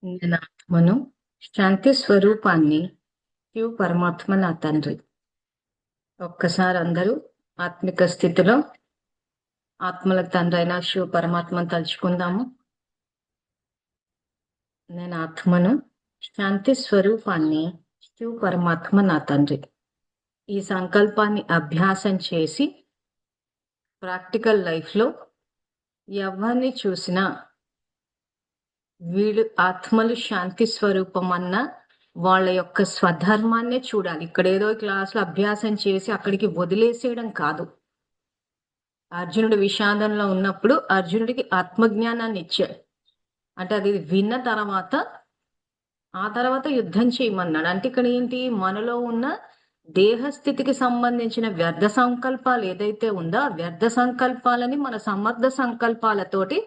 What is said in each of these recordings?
నేను ఆత్మను, శాంతి స్వరూపాన్ని, శివ పరమాత్మ నా తండ్రి. ఒక్కసారి అందరూ ఆత్మిక స్థితిలో ఆత్మలకు తండ్రి అయిన శివ పరమాత్మను తలుచుకుందాము. నేను ఆత్మను, శాంతి స్వరూపాన్ని, శివ పరమాత్మ నా తండ్రి. ఈ సంకల్పాన్ని అభ్యాసం చేసి ప్రాక్టికల్ లైఫ్ లో ఎవరిని చూసినా వీళ్ళు ఆత్మలు శాంతి స్వరూపం అన్న వాళ్ళ యొక్క స్వధర్మాన్నే చూడాలి. ఇక్కడ ఏదో క్లాసులో అభ్యాసం చేసి అక్కడికి వదిలేసేయడం కాదు. అర్జునుడు విషాదంలో ఉన్నప్పుడు అర్జునుడికి ఆత్మజ్ఞానాన్ని ఇచ్చాడు. అంటే అది విన్న తర్వాత ఆ తర్వాత యుద్ధం చేయమన్నాడు. అంటే ఇక్కడ ఏంటి, మనలో ఉన్న దేహస్థితికి సంబంధించిన వ్యర్థ సంకల్పాలు ఏదైతే ఉందో ఆ వ్యర్థ సంకల్పాలని మన సమర్థ సంకల్పాలతోటి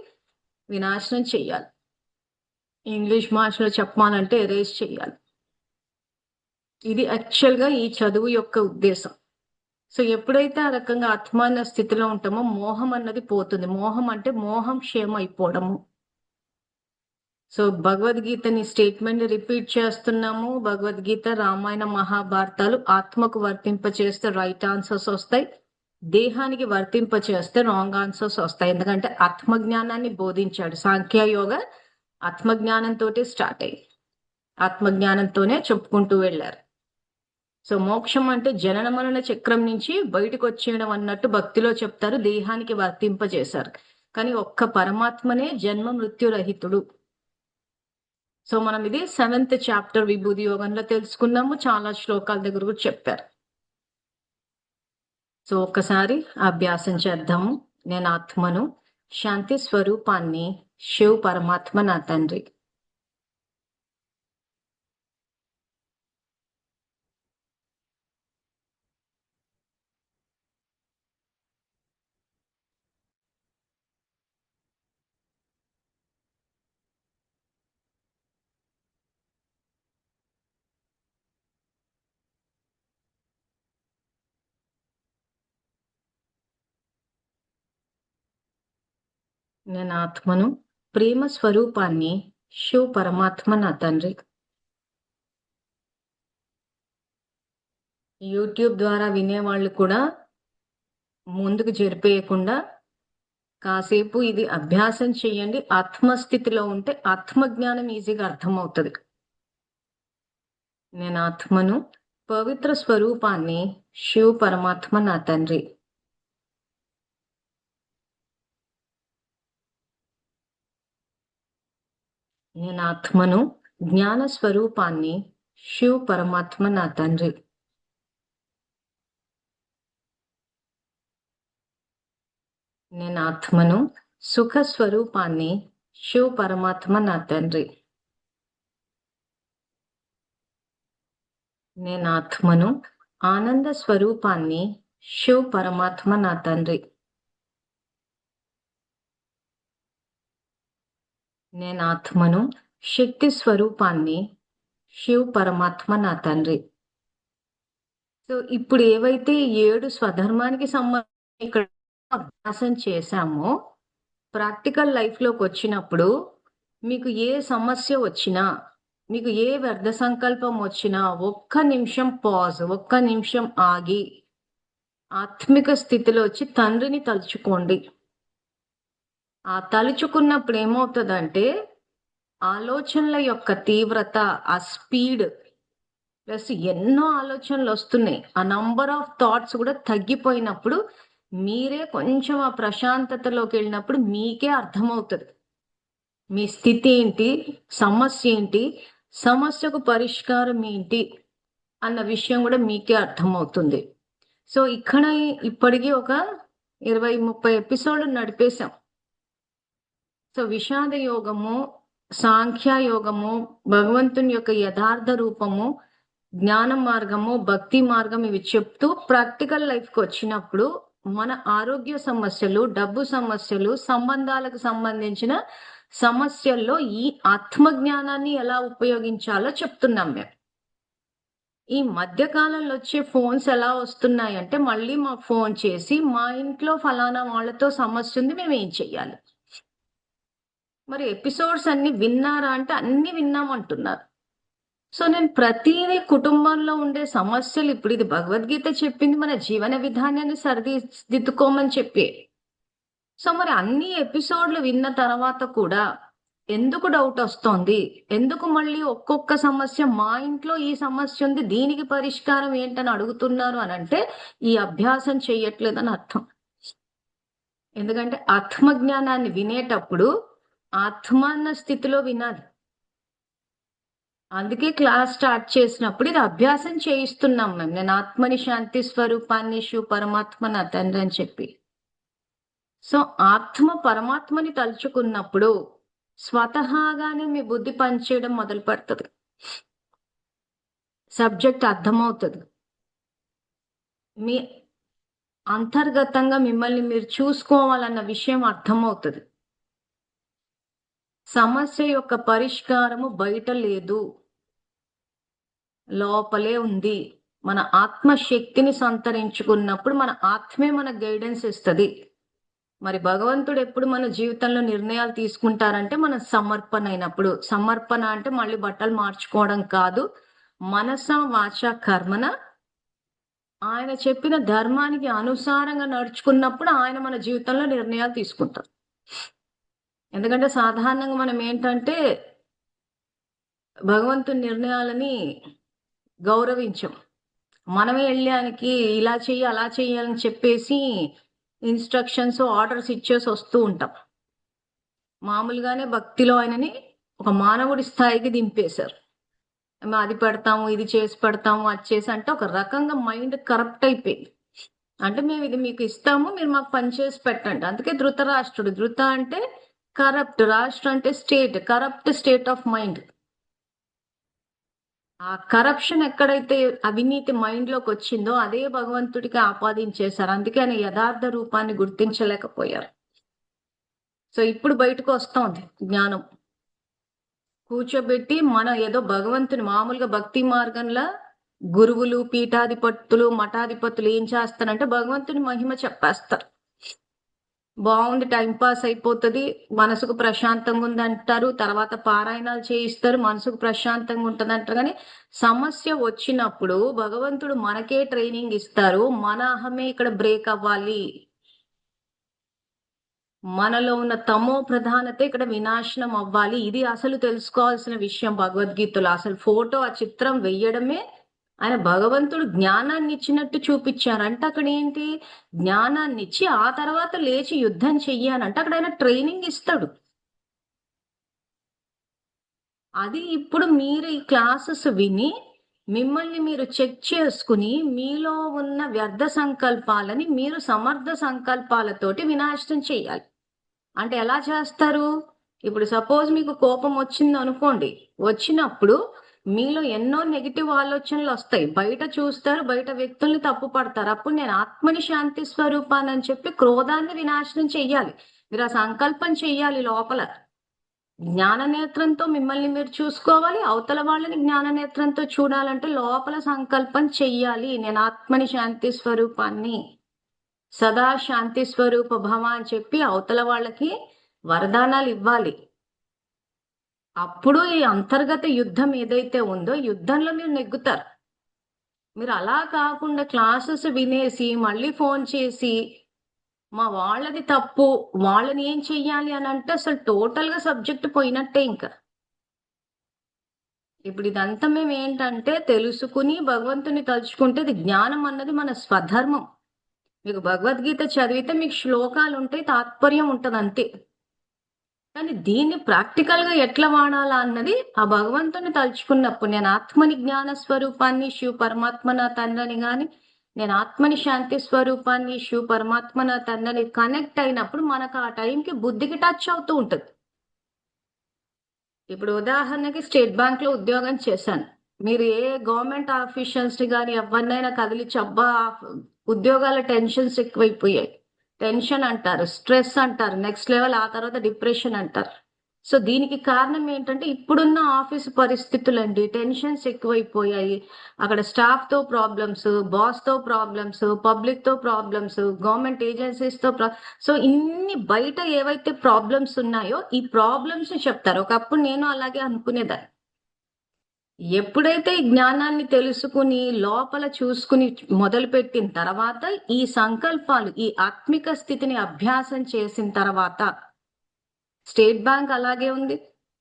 వినాశనం చెయ్యాలి. ఇంగ్లీష్ భాషలో చెప్పాలంటే ఎరేజ్ చెయ్యాలి. ఇది యాక్చువల్ గా ఈ చదువు యొక్క ఉద్దేశం. సో ఎప్పుడైతే ఆ రకంగా ఆత్మాన స్థితిలో ఉంటామో మోహం అన్నది పోతుంది. మోహం అంటే మోహం క్షేమం అయిపోవడము. సో భగవద్గీతని స్టేట్మెంట్ రిపీట్ చేస్తున్నాము. భగవద్గీత, రామాయణ, మహాభారతాలు ఆత్మకు వర్తింప చేస్తే రైట్ ఆన్సర్స్ వస్తాయి, దేహానికి వర్తింప చేస్తే రాంగ్ ఆన్సర్స్ వస్తాయి. ఎందుకంటే ఆత్మజ్ఞానాన్ని బోధించాడు. సాంఖ్యయోగ ఆత్మజ్ఞానంతో స్టార్ట్ అయ్యి ఆత్మజ్ఞానంతోనే చెప్పుకుంటూ వెళ్ళారు. సో మోక్షం అంటే జనన మరణ చక్రం నుంచి బయటకు వచ్చేయడం అన్నట్టు భక్తిలో చెప్తారు, దేహానికి వర్తింపజేశారు. కానీ ఒక్క పరమాత్మనే జన్మ మృత్యురహితుడు. సో మనం ఇది 7th చాప్టర్ విభూది యోగంలో తెలుసుకున్నాము. చాలా శ్లోకాల దగ్గర కూడా చెప్పారు. సో ఒక్కసారి అభ్యాసం చేద్దాము. నేను ఆత్మను, శాంతి స్వరూపాన్ని, శివ పరమాత్మ నా తండ్రి. నేను ఆత్మను, ప్రేమ స్వరూపాన్ని, శివ పరమాత్మ నా తండ్రి. యూట్యూబ్ ద్వారా వినేవాళ్ళు కూడా ముందుకు జరిపేయకుండా కాసేపు ఇది అభ్యాసం చేయండి. ఆత్మస్థితిలో ఉంటే ఆత్మజ్ఞానం ఈజీగా అర్థమవుతుంది. నేను ఆత్మను, పవిత్ర స్వరూపాన్ని, శివ పరమాత్మ నా తండ్రి. నేను ఆత్మను, జ్ఞాన స్వరూపాన్ని, శివ పరమాత్మ నా తండ్రి. నేను ఆత్మను, సుఖ స్వరూపాన్ని, శివ పరమాత్మ నా తండ్రి. నేను ఆత్మను, ఆనంద స్వరూపాన్ని, శివ పరమాత్మ నా తండ్రి. నేను ఆత్మను, శక్తి స్వరూపాన్ని, శివ పరమాత్మ నా తండ్రి. సో ఇప్పుడు ఏవైతే 7 స్వధర్మానికి సంబంధించి ఇక్కడ అభ్యాసం చేశామో ప్రాక్టికల్ లైఫ్ లోకి వచ్చినప్పుడు మీకు ఏ సమస్య వచ్చినా, మీకు ఏ వ్యర్థ సంకల్పం వచ్చినా ఒక్క నిమిషం పాజ్, ఒక్క నిమిషం ఆగి ఆత్మిక స్థితిలో వచ్చి తండ్రిని తలుచుకోండి. ఆ తలుచుకున్నప్పుడు ఏమవుతుందంటే ఆలోచనల యొక్క తీవ్రత, ఆ స్పీడ్ ప్లస్ ఎన్నో ఆలోచనలు వస్తున్నాయి, ఆ నంబర్ ఆఫ్ థాట్స్ కూడా తగ్గిపోయినప్పుడు మీరే కొంచెం ఆ ప్రశాంతతలోకి వెళ్ళినప్పుడు మీకే అర్థమవుతుంది మీ స్థితి ఏంటి, సమస్య ఏంటి, సమస్యకు పరిష్కారం ఏంటి అన్న విషయం కూడా మీకే అర్థమవుతుంది. సో ఇక్కడ ఇప్పటికీ ఒక 20-30 ఎపిసోడ్లు నడిపేశాం. సో విషాద యోగము, సాంఖ్య యోగము, భగవంతుని యొక్క యథార్థ రూపము, జ్ఞాన మార్గము, భక్తి మార్గం ఇవి చెప్తూ ప్రాక్టికల్ లైఫ్కి వచ్చినప్పుడు మన ఆరోగ్య సమస్యలు, డబ్బు సమస్యలు, సంబంధాలకు సంబంధించిన సమస్యల్లో ఈ ఆత్మజ్ఞానాన్ని ఎలా ఉపయోగించాలో చెప్తున్నాం మేము. ఈ మధ్య కాలంలో వచ్చే ఫోన్స్ ఎలా వస్తున్నాయంటే మళ్ళీ మాకు ఫోన్ చేసి మా ఇంట్లో ఫలానా వాళ్ళతో సమస్య ఉంది, మేము ఏం చెయ్యాలి. మరి ఎపిసోడ్స్ అన్ని విన్నారా అంటే అన్ని విన్నామంటున్నారు. సో నేను ప్రతిదీ కుటుంబంలో ఉండే సమస్యలు, ఇప్పుడు ఇది భగవద్గీత చెప్పింది మన జీవన విధానాన్ని సరిదిద్దుకోమని చెప్పి. సో మరి అన్ని ఎపిసోడ్లు విన్న తర్వాత కూడా ఎందుకు డౌట్ వస్తోంది? ఎందుకు మళ్ళీ ఒక్కొక్క సమస్య, మా ఇంట్లో ఈ సమస్య ఉంది, దీనికి పరిష్కారం ఏంటని అడుగుతున్నారు అని అంటే ఈ అభ్యాసం చెయ్యట్లేదని అర్థం. ఎందుకంటే ఆత్మజ్ఞానాన్ని వినేటప్పుడు ఆత్మాన్న స్థితిలో వినాలి. అందుకే క్లాస్ స్టార్ట్ చేసినప్పుడు ఇది అభ్యాసం చేయిస్తున్నాం మేము. నేను ఆత్మని, శాంతి స్వరూపాన్ని, శివ పరమాత్మ నా తండ్రి అని చెప్పి. సో ఆత్మ పరమాత్మని తలుచుకున్నప్పుడు స్వతహాగానే మీ బుద్ధి పనిచేయడం మొదలు పెడుతుంది. సబ్జెక్ట్ అర్థమవుతుంది. మీ అంతర్గతంగా మిమ్మల్ని మీరు చూసుకోవాలన్న విషయం అర్థమవుతుంది. సమస్య యొక్క పరిష్కారము బయట లేదు, లోపలే ఉంది. మన ఆత్మశక్తిని సంతరించుకున్నప్పుడు మన ఆత్మే మన గైడెన్స్ ఇస్తుంది. మరి భగవంతుడు ఎప్పుడు మన జీవితంలో నిర్ణయాలు తీసుకుంటారంటే మన సమర్పణ అయినప్పుడు. సమర్పణ అంటే మళ్ళీ బట్టలు మార్చుకోవడం కాదు, మనస వాచ కర్మన ఆయన చెప్పిన ధర్మానికి అనుసారంగా నడుచుకున్నప్పుడు ఆయన మన జీవితంలో నిర్ణయాలు తీసుకుంటారు. ఎందుకంటే సాధారణంగా మనం ఏంటంటే భగవంతుని నిర్ణయాలని గౌరవించం. మనమే వెళ్ళానికి ఇలా చెయ్యి అలా చెయ్యాలని చెప్పేసి ఇన్స్ట్రక్షన్స్, ఆర్డర్స్ ఇచ్చేసి వస్తూ ఉంటాం. మామూలుగానే భక్తిలో ఆయనని ఒక మానవుడి స్థాయికి దింపేశారు. అది పెడతాము, ఇది చేసి పెడతాము, అది చేసి అంటే ఒక రకంగా మైండ్ కరప్ట్ అయిపోయింది. అంటే మేము ఇది మీకు ఇస్తాము, మీరు మాకు పని చేసి పెట్టండి. అందుకే ధృతరాష్ట్రుడు. ధృత అంటే కరప్ట్, రాష్ట్ర అంటే state, corrupt state of mind. ఆ కరప్షన్ ఎక్కడైతే అవినీతి మైండ్ లోకి వచ్చిందో అదే భగవంతుడికి ఆపాదించేశారు. అందుకే ఆయన యథార్థ రూపాన్ని గుర్తించలేకపోయారు. సో ఇప్పుడు బయటకు వస్తోంది జ్ఞానం. కూర్చోబెట్టి మనం ఏదో భగవంతుని మామూలుగా భక్తి మార్గంలో గురువులు, పీఠాధిపతులు, మఠాధిపతులు ఏం చేస్తారంటే భగవంతుని మహిమ చెప్పేస్తారు. బాగుంది, టైం పాస్ అయిపోతుంది, మనసుకు ప్రశాంతంగా ఉంది అంటారు. తర్వాత పారాయణాలు చేయిస్తారు, మనసుకు ప్రశాంతంగా ఉంటుంది అంటారు. కానీ సమస్య వచ్చినప్పుడు భగవంతుడు మనకే ట్రైనింగ్ ఇస్తారు. మన అహమే ఇక్కడ బ్రేక్ అవ్వాలి. మనలో ఉన్న తమో ప్రధానత ఇక్కడ వినాశనం అవ్వాలి. ఇది అసలు తెలుసుకోవాల్సిన విషయం భగవద్గీతలో. అసలు ఫోటో, ఆ చిత్రం వెయ్యడమే ఆయన భగవంతుడు జ్ఞానాన్ని ఇచ్చినట్టు చూపించారు. అంటే అక్కడ ఏంటి, జ్ఞానాన్ని ఇచ్చి ఆ తర్వాత లేచి యుద్ధం చెయ్యాలంటే అక్కడ ఆయన ట్రైనింగ్ ఇస్తాడు. అది ఇప్పుడు మీరు ఈ క్లాసెస్ విని మిమ్మల్ని మీరు చెక్ చేసుకుని మీలో ఉన్న వ్యర్థ సంకల్పాలని మీరు సమర్థ సంకల్పాలతోటి వినాశనం చేయాలి. అంటే ఎలా చేస్తారు? ఇప్పుడు సపోజ్ మీకు కోపం వచ్చింది అనుకోండి, వచ్చినప్పుడు మీలో ఎన్నో నెగిటివ్ ఆలోచనలు వస్తాయి. బయట చూస్తారు, బయట వ్యక్తుల్ని తప్పు పడతారు. అప్పుడు నేను ఆత్మని, శాంతి స్వరూపాన్ని అని చెప్పి క్రోధాన్ని వినాశనం చెయ్యాలి. మీరు ఆ సంకల్పం చెయ్యాలి లోపల. జ్ఞాన నేత్రంతో మిమ్మల్ని మీరు చూసుకోవాలి, అవతల వాళ్ళని జ్ఞాన నేత్రంతో చూడాలంటే లోపల సంకల్పం చెయ్యాలి. నేను ఆత్మని, శాంతి స్వరూపాన్ని, సదా శాంతి స్వరూప భవ అని చెప్పి అవతల వాళ్ళకి వరదానాలు ఇవ్వాలి. అప్పుడు ఈ అంతర్గత యుద్ధం ఏదైతే ఉందో యుద్ధంలో మీరు నెగ్గుతారు. మీరు అలా కాకుండా క్లాసెస్ వినేసి మళ్ళీ ఫోన్ చేసి మా వాళ్ళది తప్పు, వాళ్ళని ఏం చెయ్యాలి అని అంటే అసలు టోటల్ గా సబ్జెక్ట్ పోయినట్టే. ఇంకా ఇప్పుడు ఇదంతా మేము ఏంటంటే తెలుసుకుని భగవంతుని తలుచుకుంటే ఇది జ్ఞానం అన్నది మన స్వధర్మం. మీకు భగవద్గీత చదివితే మీకు శ్లోకాలు ఉంటాయి, తాత్పర్యం ఉంటది అంతే. కానీ దీన్ని ప్రాక్టికల్ గా ఎట్లా వాడాలా అన్నది ఆ భగవంతుని తలుచుకున్నప్పుడు, నేను ఆత్మని జ్ఞాన స్వరూపాన్ని, శివ పరమాత్మ నా తండ్రిని గాని, నేను ఆత్మని శాంతి స్వరూపాన్ని, శివ పరమాత్మ నా తండ్రిని కనెక్ట్ అయినప్పుడు మనకు ఆ టైంకి బుద్ధికి టచ్ అవుతూ ఉంటుంది. ఇప్పుడు ఉదాహరణకి స్టేట్ బ్యాంక్ లో ఉద్యోగం చేశాను. మీరు ఏ గవర్నమెంట్ ఆఫీషియల్స్ కానీ ఎవరినైనా కదిలిచ్చి అబ్బా ఉద్యోగాల టెన్షన్స్ ఎక్కువైపోయాయి, టెన్షన్ అంటారు, స్ట్రెస్ అంటారు, నెక్స్ట్ లెవెల్, ఆ తర్వాత డిప్రెషన్ అంటారు. సో దీనికి కారణం ఏంటంటే ఇప్పుడున్న ఆఫీసు పరిస్థితులండి. టెన్షన్స్ ఎక్కువైపోయాయి. అక్కడ స్టాఫ్ తో ప్రాబ్లమ్స్, బాస్ తో ప్రాబ్లమ్స్, పబ్లిక్ తో ప్రాబ్లమ్స్, గవర్నమెంట్ ఏజెన్సీస్ తో సో ఇన్ని బయట ఏవైతే ప్రాబ్లమ్స్ ఉన్నాయో ఈ ప్రాబ్లమ్స్ చెప్తారు. ఒకప్పుడు నేను అలాగే అనుకునేదాన్ని. ఎప్పుడైతే ఈ జ్ఞానాన్ని తెలుసుకుని లోపల చూసుకుని మొదలుపెట్టిన తర్వాత ఈ సంకల్పాలు, ఈ ఆత్మిక స్థితిని అభ్యాసం చేసిన తర్వాత స్టేట్ బ్యాంక్ అలాగే ఉంది,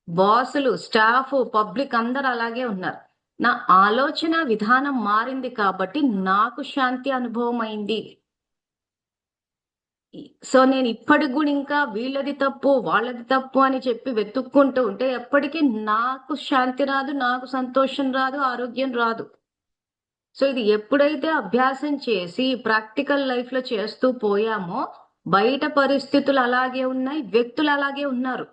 బాసులు, స్టాఫ్, పబ్లిక్ అందరు అలాగే ఉన్నారు. నా ఆలోచన విధానం మారింది కాబట్టి నాకు శాంతి అనుభవం అయింది. సో నేను ఇప్పటికి కూడా ఇంకా వీళ్ళది తప్పు వాళ్ళది తప్పు అని చెప్పి వెతుక్కుంటూ ఉంటే ఎప్పటికీ నాకు శాంతి రాదు, నాకు సంతోషం రాదు, ఆరోగ్యం రాదు. సో ఇది ఎప్పుడైతే అభ్యాసం చేసి ప్రాక్టికల్ లైఫ్ లో చేస్తూ పోయామో బయట పరిస్థితులు అలాగే ఉన్నాయి, వ్యక్తులు అలాగే ఉన్నారు.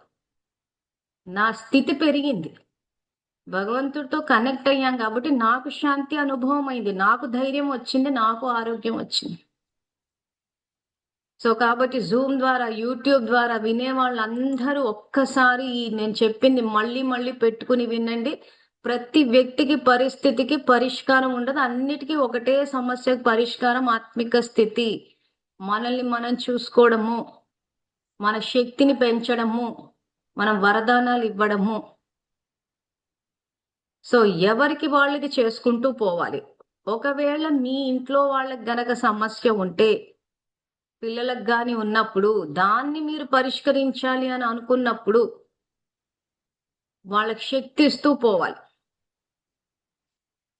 నా స్థితి పెరిగింది, భగవంతుడితో కనెక్ట్ అయ్యాం కాబట్టి నాకు శాంతి అనుభవం అయింది, నాకు ధైర్యం వచ్చింది, నాకు ఆరోగ్యం వచ్చింది. సో కాబట్టి జూమ్ ద్వారా, యూట్యూబ్ ద్వారా వినే వాళ్ళందరూ ఒక్కసారి నేను చెప్పింది మళ్ళీ మళ్ళీ పెట్టుకుని వినండి. ప్రతి వ్యక్తికి పరిస్థితికి పరిష్కారం ఉండదు, అన్నిటికీ ఒకటే సమస్యకు పరిష్కారం ఆత్మిక స్థితి. మనల్ని మనం చూసుకోవడము, మన శక్తిని పెంచడము, మనం వరదానాలు ఇవ్వడము. సో ఎవరికి వాళ్ళకి చేసుకుంటూ పోవాలి. ఒకవేళ మీ ఇంట్లో వాళ్ళకి గనక సమస్య ఉంటే, పిల్లలకు గాని ఉన్నప్పుడు దాన్ని మీరు పరిష్కరించాలి అని అనుకున్నప్పుడు వాళ్ళకి శక్తి ఇస్తూ పోవాలి.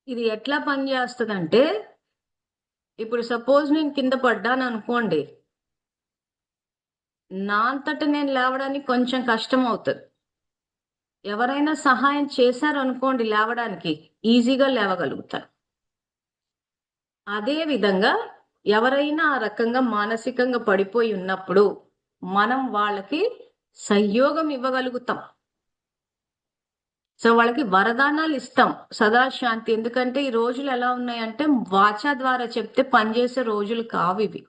ఇది ఎట్లా పనిచేస్తుందంటే, ఇప్పుడు సపోజ్ నేను కింద పడ్డాను అనుకోండి, నా అంతట నేను లేవడానికి కొంచెం కష్టం అవుతుంది. ఎవరైనా సహాయం చేశారు అనుకోండి లేవడానికి, ఈజీగా లేవగలుగుతారు. అదే విధంగా ఎవరైనా ఆ రకంగా మానసికంగా పడిపోయి ఉన్నప్పుడు మనం వాళ్ళకి సహయోగం ఇవ్వగలుగుతాం. సో వాళ్ళకి వరదానాలు ఇస్తాం, సదా శాంతి. ఎందుకంటే ఈ రోజులు ఎలా ఉన్నాయంటే వాచా ద్వారా చెప్తే పనిచేసే రోజులు కావు ఇవి.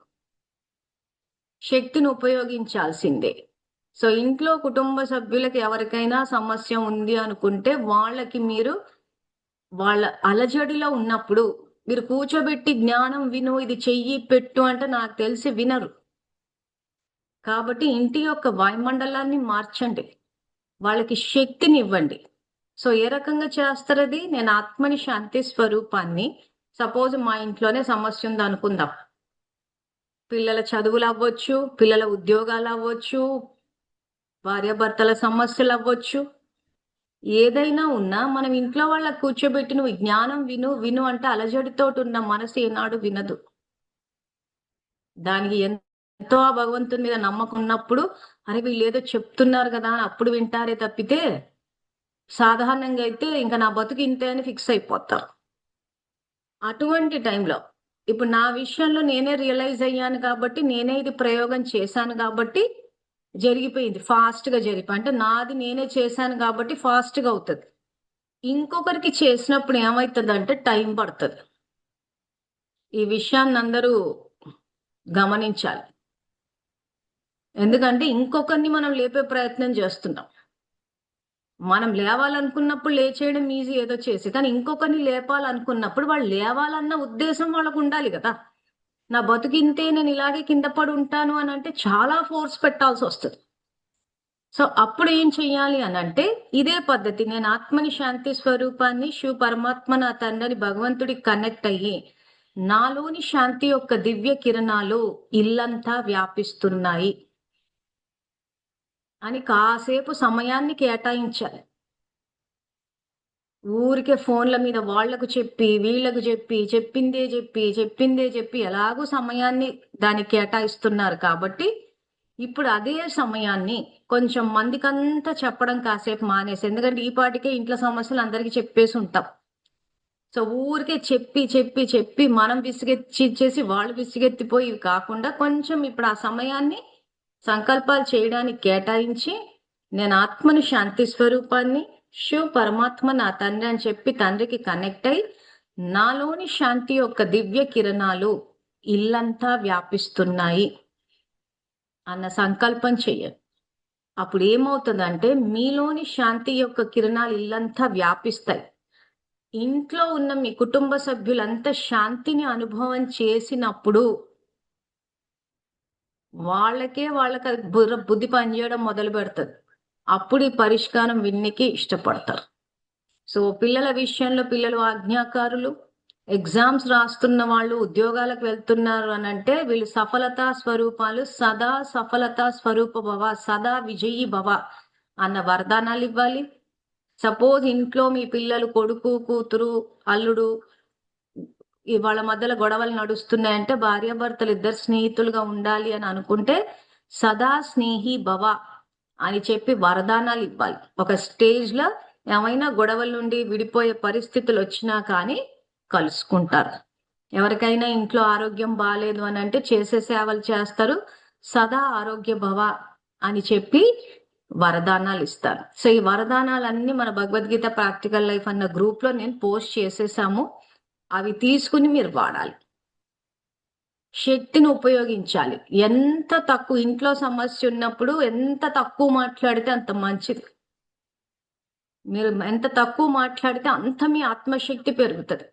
శక్తిని ఉపయోగించాల్సిందే. సో ఇంట్లో కుటుంబ సభ్యులకి ఎవరికైనా సమస్య ఉంది అనుకుంటే వాళ్ళకి మీరు వాళ్ళ అలజడిలో ఉన్నప్పుడు మీరు కూర్చోబెట్టి జ్ఞానం విను, ఇది చెయ్యి పెట్టు అంటే నాకు తెలిసి వినరు. కాబట్టి ఇంటి యొక్క వాయుమండలాన్ని మార్చండి, వాళ్ళకి శక్తిని ఇవ్వండి. సో ఏ రకంగా చేస్తారు అది? నేను ఆత్మని, శాంతి స్వరూపాన్ని, సపోజ్ మా ఇంట్లోనే సమస్య ఉంది అనుకుందాం. పిల్లల చదువులు అవ్వచ్చు, పిల్లల ఉద్యోగాలు అవ్వచ్చు, భార్యాభర్తల సమస్యలు అవ్వచ్చు, ఏదైనా ఉన్నా మనం ఇంట్లో వాళ్ళకి కూర్చోబెట్టి నువ్వు జ్ఞానం విను విను అంటే అలజడితో ఉన్న మనసు ఏనాడు వినదు. దానికి ఎంతో ఆ భగవంతుని మీద నమ్మకం ఉన్నప్పుడు అరే వీళ్ళు ఏదో చెప్తున్నారు కదా అని అప్పుడు వింటారే తప్పితే సాధారణంగా అయితే ఇంకా నా బతుకు ఇంతే అని ఫిక్స్ అయిపోతారు. అటువంటి టైంలో ఇప్పుడు నా విషయంలో నేనే రియలైజ్ అయ్యాను కాబట్టి, నేనే ఇది ప్రయోగం చేశాను కాబట్టి జరిగిపోయింది, ఫాస్ట్ గా జరిగిపోయి. అంటే నాది నేనే చేశాను కాబట్టి ఫాస్ట్ గా అవుతుంది. ఇంకొకరికి చేసినప్పుడు ఏమవుతుంది అంటే టైం పడుతుంది. ఈ విషయాన్ని అందరూ గమనించాలి. ఎందుకంటే ఇంకొకరిని మనం లేపే ప్రయత్నం చేస్తున్నాం. మనం లేవాలనుకున్నప్పుడు లేచేయడం ఈజీ ఏదో చేసి, కానీ ఇంకొకరిని లేపాలనుకున్నప్పుడు వాళ్ళు లేవాలన్న ఉద్దేశం వాళ్ళకు ఉండాలి కదా. నా బతుకింతే, నేను ఇలాగే కింద పడి ఉంటాను అని అంటే చాలా ఫోర్స్ పెట్టాల్సి వస్తుంది. సో అప్పుడు ఏం చెయ్యాలి అని అంటే ఇదే పద్ధతి. నేను ఆత్మని, శాంతి స్వరూపాన్ని, శివ పరమాత్మ నా తండ్రి భగవంతుడికి కనెక్ట్ అయ్యి నాలోని శాంతి యొక్క దివ్య కిరణాలు ఇల్లంతా వ్యాపిస్తున్నాయి అని కాసేపు సమయాన్ని కేటాయించాలి. ఊరికే ఫోన్ల మీద వాళ్లకు చెప్పి వీళ్లకు చెప్పిందే చెప్పి ఎలాగూ సమయాన్ని దానికి కేటాయిస్తున్నారు. కాబట్టి ఇప్పుడు అదే సమయాన్ని కొంచెం మందికంతా చెప్పడం కాసేపు మానేసి, ఎందుకంటే ఈ పాటికే ఇంట్లో సమస్యలు అందరికీ చెప్పేసి ఉంటాం. సో ఊరికే చెప్పి మనం విసిగెచ్చేసి వాళ్ళు విసిగెత్తిపోయి కాకుండా కొంచెం ఇప్పుడు ఆ సమయాన్ని సంకల్పాలు చేయడానికి కేటాయించి నేను ఆత్మని, శాంతి స్వరూపాన్ని, శివ పరమాత్మ నా తండ్రి అని చెప్పి తండ్రికి కనెక్ట్ అయి నాలోని శాంతి యొక్క దివ్య కిరణాలు ఇల్లంతా వ్యాపిస్తున్నాయి అన్న సంకల్పం చెయ్యాలి. అప్పుడు ఏమవుతుందంటే మీలోని శాంతి యొక్క కిరణాలు ఇల్లంతా వ్యాపిస్తాయి. ఇంట్లో ఉన్న మీ కుటుంబ సభ్యులంతా శాంతిని అనుభవం చేసినప్పుడు వాళ్ళకి అది బుద్ధి పనిచేయడం మొదలు పెడుతుంది. అప్పుడు ఈ పరిష్కారం విన్నికి ఇష్టపడతారు. సో పిల్లల విషయంలో పిల్లలు ఆజ్ఞాకారులు, ఎగ్జామ్స్ రాస్తున్న వాళ్ళు ఉద్యోగాలకు వెళ్తున్నారు అని అంటే వీళ్ళు సఫలతా స్వరూపాలు. సదా సఫలతా స్వరూప భవ, సదా విజయీ భవ అన్న వరదానాలు ఇవ్వాలి. సపోజ్ ఇంట్లో మీ పిల్లలు కొడుకు, కూతురు, అల్లుడు వాళ్ళ మధ్యలో గొడవలు నడుస్తున్నాయంటే భార్యాభర్తలు ఇద్దరు స్నేహితులుగా ఉండాలి అని అనుకుంటే సదా స్నేహి భవ అని చెప్పి వరదానాలు ఇవ్వాలి. ఒక స్టేజ్ లో ఏమైనా గొడవల నుండి విడిపోయే పరిస్థితులు వచ్చినా కానీ కలుసుకుంటారు. ఎవరికైనా ఇంట్లో ఆరోగ్యం బాగాలేదు అని అంటే చేసే సేవలు చేస్తారు. సదా ఆరోగ్య భవ అని చెప్పి వరదానాలు ఇస్తారు. సో ఈ వరదానాలన్నీ మన భగవద్గీత ప్రాక్టికల్ లైఫ్ అన్న గ్రూప్ లో నేను పోస్ట్ చేసేసాము. అవి తీసుకుని మీరు వాడాలి. శక్తిని ఉపయోగించాలి. ఎంత తక్కువ ఇంట్లో సమస్య ఉన్నప్పుడు ఎంత తక్కువ మాట్లాడితే అంత మంచిది. మీరు ఎంత తక్కువ మాట్లాడితే అంత మీ ఆత్మశక్తి పెరుగుతుంది.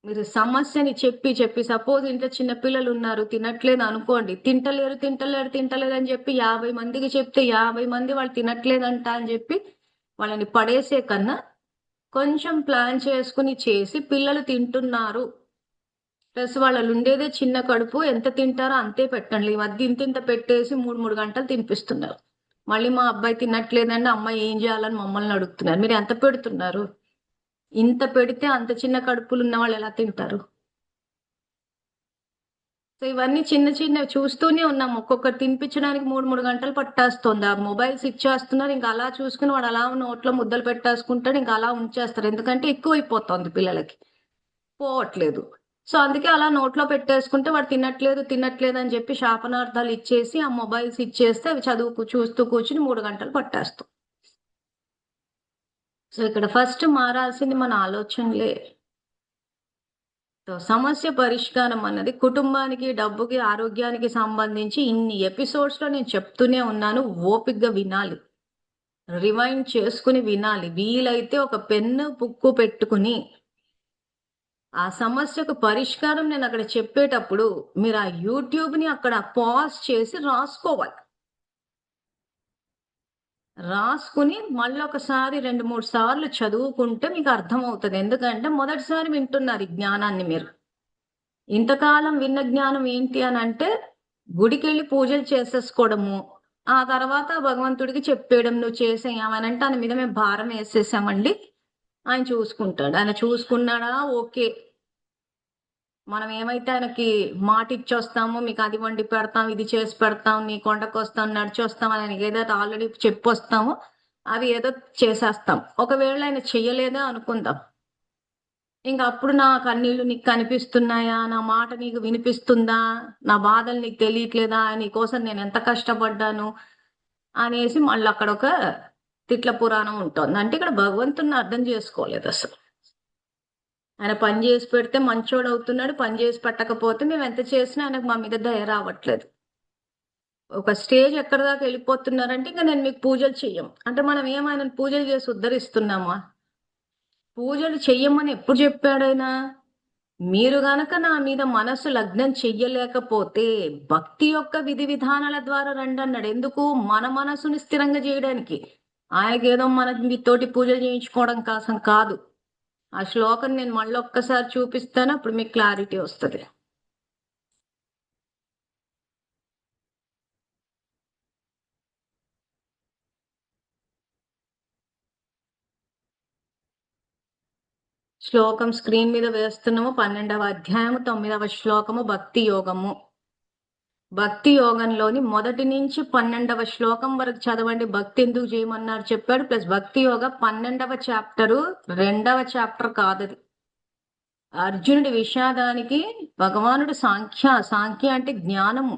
మీరు సమస్యని చెప్పి సపోజ్ ఇంట్లో చిన్న పిల్లలు ఉన్నారు తినట్లేదు అనుకోండి, తింటలేరు అని చెప్పి 50 మందికి చెప్తే 50 మంది వాళ్ళు తినట్లేదంట అని చెప్పి వాళ్ళని పడేసే కన్నా కొంచెం ప్లాన్ చేసుకుని చేసి పిల్లలు తింటున్నారు, ప్లస్ వాళ్ళు ఉండేదే చిన్న కడుపు, ఎంత తింటారో అంతే పెట్టండి. ఈ మధ్య ఇంత పెట్టేసి 3 గంటలు తినిపిస్తున్నారు. మళ్ళీ మా అబ్బాయి తినట్లేదండి, అమ్మాయి ఏం చేయాలని మమ్మల్ని అడుగుతున్నారు. మీరు ఎంత పెడుతున్నారు? ఇంత పెడితే అంత చిన్న కడుపులు ఉన్న వాళ్ళు ఎలా తింటారు? సో ఇవన్నీ చిన్నవి చూస్తూనే ఉన్నాం. ఒక్కొక్కరు తినిపించడానికి 3 గంటలు పట్టేస్తుంది. ఆ మొబైల్స్ ఇచ్చేస్తున్నారు, ఇంకా అలా చూసుకుని వాడు అలా నోట్లో ముద్దలు పెట్టేసుకుంటాడు, ఇంకా అలా ఉంచేస్తారు. ఎందుకంటే ఎక్కువైపోతుంది పిల్లలకి, పోవట్లేదు. సో అందుకే అలా నోట్లో పెట్టేసుకుంటే వాడు తినట్లేదు అని చెప్పి శాపనార్థాలు ఇచ్చేసి ఆ మొబైల్స్ ఇచ్చేస్తే అవి చూస్తూ కూర్చుని 3 గంటలు పట్టేస్తాం. సో ఇక్కడ ఫస్ట్ మారాల్సింది మన ఆలోచనలే. సమస్య పరిష్కారం అన్నది కుటుంబానికి, డబ్బుకి, ఆరోగ్యానికి సంబంధించి ఇన్ని ఎపిసోడ్స్ లో నేను చెప్తూనే ఉన్నాను. ఓపిగ్గా వినాలి, రివైండ్ చేసుకుని వినాలి. వీలైతే ఒక పెన్ను బుక్కు పెట్టుకుని ఆ సమస్యకు పరిష్కారం నేను అక్కడ చెప్పేటప్పుడు మీరు ఆ యూట్యూబ్ని అక్కడ పాజ్ చేసి రాసుకోవాలి. రాసుకుని మళ్ళీ ఒకసారి 2-3 సార్లు చదువుకుంటే మీకు అర్థమవుతుంది. ఎందుకంటే మొదటిసారి వింటున్నారు ఈ జ్ఞానాన్ని మీరు. ఇంతకాలం విన్న జ్ఞానం ఏంటి అని అంటే గుడికెళ్ళి పూజలు చేసేసుకోవడము, ఆ తర్వాత భగవంతుడికి చెప్పేయడం, నువ్వు చేసేయమనంటే ఆయన మీద మేము భారం వేసేసామండి, ఆయన చూసుకుంటాడు. ఆయన చూసుకున్నాడా ఓకే. మనం ఏమైతే ఆయనకి మాట ఇచ్చొస్తామో, మీకు అది వండి పెడతాం, ఇది చేసి పెడతాం, నీ కొండకు వస్తాం, నడిచొస్తాం అని ఆయనకి ఏదైతే ఆల్రెడీ చెప్పొస్తామో అవి ఏదో చేసేస్తాం. ఒకవేళ ఆయన చెయ్యలేదా అనుకుందాం, ఇంకా అప్పుడు నా కన్నీళ్లు నీకు కనిపిస్తున్నాయా, నా మాట నీకు వినిపిస్తుందా, నా బాధలు నీకు తెలియట్లేదా, నీ కోసం నేను ఎంత కష్టపడ్డాను అనేసి మళ్ళీ అక్కడ ఒక తిట్ల పురాణం ఉంటుంది. అంటే ఇక్కడ భగవంతుని అర్థం చేసుకోలేదు అసలు. ఆయన పని చేసి పెడితే మంచోడు అవుతున్నాడు, పని చేసి పెట్టకపోతే మేము ఎంత చేసినా ఆయనకు మా మీద దయ రావట్లేదు. ఒక స్టేజ్ ఎక్కడ దాకా వెళ్ళిపోతున్నారంటే ఇంకా నేను మీకు పూజలు చెయ్యం అంటే మనం ఏమైనా పూజలు చేసి ఉద్ధరిస్తున్నామా? పూజలు చెయ్యమని ఎప్పుడు చెప్పాడైనా? మీరు గనక నా మీద మనసు లగ్నం చెయ్యలేకపోతే భక్తి యొక్క విధి విధానాల ద్వారా రండి అన్నాడు. ఎందుకు? మన మనసుని స్థిరంగా చేయడానికి. ఆయనకి ఏదో మనకి మీతోటి పూజలు చేయించుకోవడం కోసం కాదు. ఆ శ్లోకం నేను మళ్ళీ ఒక్కసారి చూపిస్తాను, అప్పుడు మీకు క్లారిటీ వస్తుంది. శ్లోకం స్క్రీన్ మీద వేస్తున్నాము. 12వ అధ్యాయము 9వ శ్లోకము భక్తి యోగము. భక్తి యోగంలోని మొదటి నుంచి 12వ శ్లోకం వరకు చదవండి. భక్తి ఎందుకు చేయమన్నారు చెప్పాడు. ప్లస్ భక్తి యోగ 12వ చాప్టరు 2వ చాప్టర్ కాదది. అర్జునుడి విషాదానికి భగవానుడు సాంఖ్య అంటే జ్ఞానము.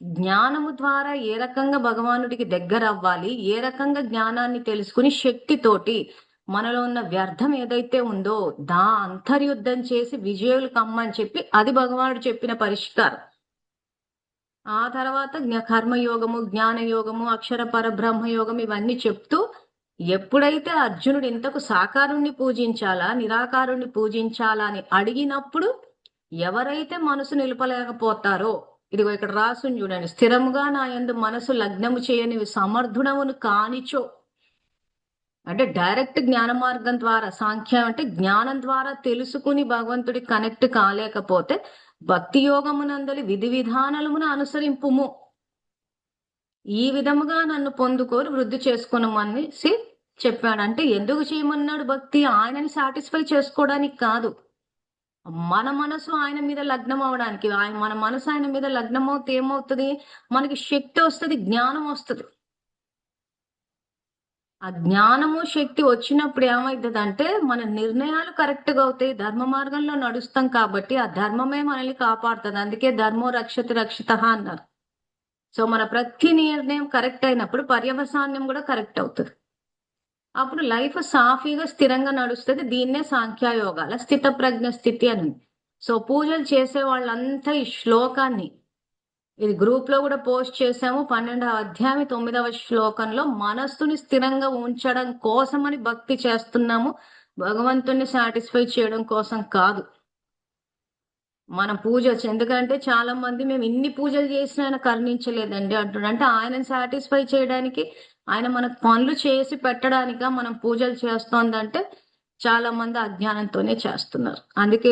జ్ఞానము ద్వారా ఏ రకంగా భగవానుడికి దగ్గర అవ్వాలి, ఏ రకంగా జ్ఞానాన్ని తెలుసుకుని శక్తితోటి మనలో ఉన్న వ్యర్థం ఏదైతే ఉందో అంతర్యుద్ధం చేసి విజయులు కమ్మని చెప్పి అది భగవానుడు చెప్పిన పరిష్కారం. ఆ తర్వాత కర్మయోగము, జ్ఞానయోగము, అక్షర పరబ్రహ్మ యోగం ఇవన్నీ చెప్తూ ఎప్పుడైతే అర్జునుడు ఇంతకు సాకారుణ్ణి పూజించాలా నిరాకారుణ్ణి పూజించాలా అని అడిగినప్పుడు ఎవరైతే మనసు నిలపలేకపోతారో, ఇదిగో ఇక్కడ రాసుని చూడండి, స్థిరముగా నా యందు మనసు లగ్నము చేయని సమర్థుడవును కానిచో, అంటే డైరెక్ట్ జ్ఞాన మార్గం ద్వారా, సాంఖ్యం అంటే జ్ఞానం ద్వారా తెలుసుకుని భగవంతుడి కనెక్ట్ కాలేకపోతే భక్తి యోగమునందలి విధి విధానమును అనుసరింపుము, ఈ విధముగా నన్ను పొందుకోరు వృద్ధి చేసుకునమనేసి చెప్పాడు. అంటే ఎందుకు చేయమన్నాడు భక్తి? ఆయనని సాటిస్ఫై చేసుకోవడానికి కాదు, మన మనసు ఆయన మీద లగ్నం అవడానికి. మన మనసు ఆయన మీద లగ్నం అవుతే ఏమవుతుంది? మనకి శక్తి వస్తుంది, జ్ఞానం వస్తుంది. ఆ జ్ఞానము శక్తి వచ్చినప్పుడు ఏమవుతుంది అంటే మన నిర్ణయాలు కరెక్ట్ గా అవుతాయి, ధర్మ మార్గంలో నడుస్తాం కాబట్టి ఆ ధర్మమే మనల్ని కాపాడుతుంది. అందుకే ధర్మో రక్షతి రక్షిత అన్నారు. సో మన ప్రతి నిర్ణయం కరెక్ట్ అయినప్పుడు పర్యవసాన్యం కూడా కరెక్ట్ అవుతుంది. అప్పుడు లైఫ్ సాఫీగా స్థిరంగా నడుస్తుంది. దీన్నే సాంఖ్యయోగాల స్థిత ప్రజ్ఞ స్థితి అని. సో పూజలు చేసే వాళ్ళంతా ఈ శ్లోకాన్ని, ఇది గ్రూప్ లో కూడా పోస్ట్ చేసాము, 12వ అధ్యాయం 9వ శ్లోకంలో మనస్సుని స్థిరంగా ఉంచడం కోసమని భక్తి చేస్తున్నాము, భగవంతుని సాటిస్ఫై చేయడం కోసం కాదు. మన పూజ ఎందుకంటే చాలా మంది మేము ఇన్ని పూజలు చేసినా ఆయన కరుణించలేదండి అంటున్నాడు. అంటే ఆయనని సాటిస్ఫై చేయడానికి, ఆయన మనకు పనులు చేసి పెట్టడానిక మనం పూజలు చేస్తోందంటే చాలా మంది అజ్ఞానంతోనే చేస్తున్నారు. అందుకే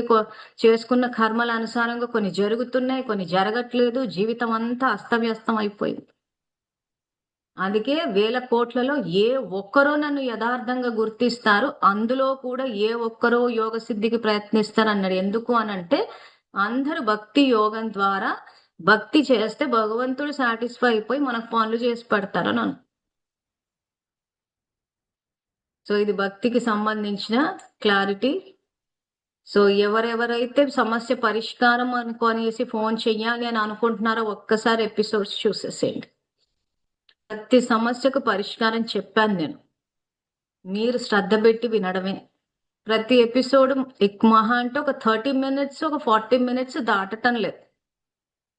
చేసుకున్న కర్మల అనుసారంగా కొన్ని జరుగుతున్నాయి, కొన్ని జరగట్లేదు, జీవితం అంతా అస్తవ్యస్తం అయిపోయింది. అందుకే 1000 కోట్లలో ఏ ఒక్కరో నన్ను యథార్థంగా గుర్తిస్తారు, అందులో కూడా ఏ ఒక్కరో యోగ సిద్ధికి ప్రయత్నిస్తారు అన్నాడు. ఎందుకు అనంటే అందరూ భక్తి యోగం ద్వారా భక్తి చేస్తే భగవంతుడు సాటిస్ఫై అయిపోయి మనకు పనులు చేసి పెడతారని అను. సో ఇది భక్తికి సంబంధించిన క్లారిటీ. సో ఎవరెవరైతే సమస్య పరిష్కారం అనుకోనేసి ఫోన్ చెయ్యాలి అని అనుకుంటున్నారో ఒక్కసారి ఎపిసోడ్స్ చూసేసేయండి. ప్రతి సమస్యకు పరిష్కారం చెప్పాను నేను, మీరు శ్రద్ధ పెట్టి వినడమే. ప్రతి ఎపిసోడ్ మహా అంటే ఒక 30 మినిట్స్, ఒక 40 మినిట్స్ దాటటం లేదు.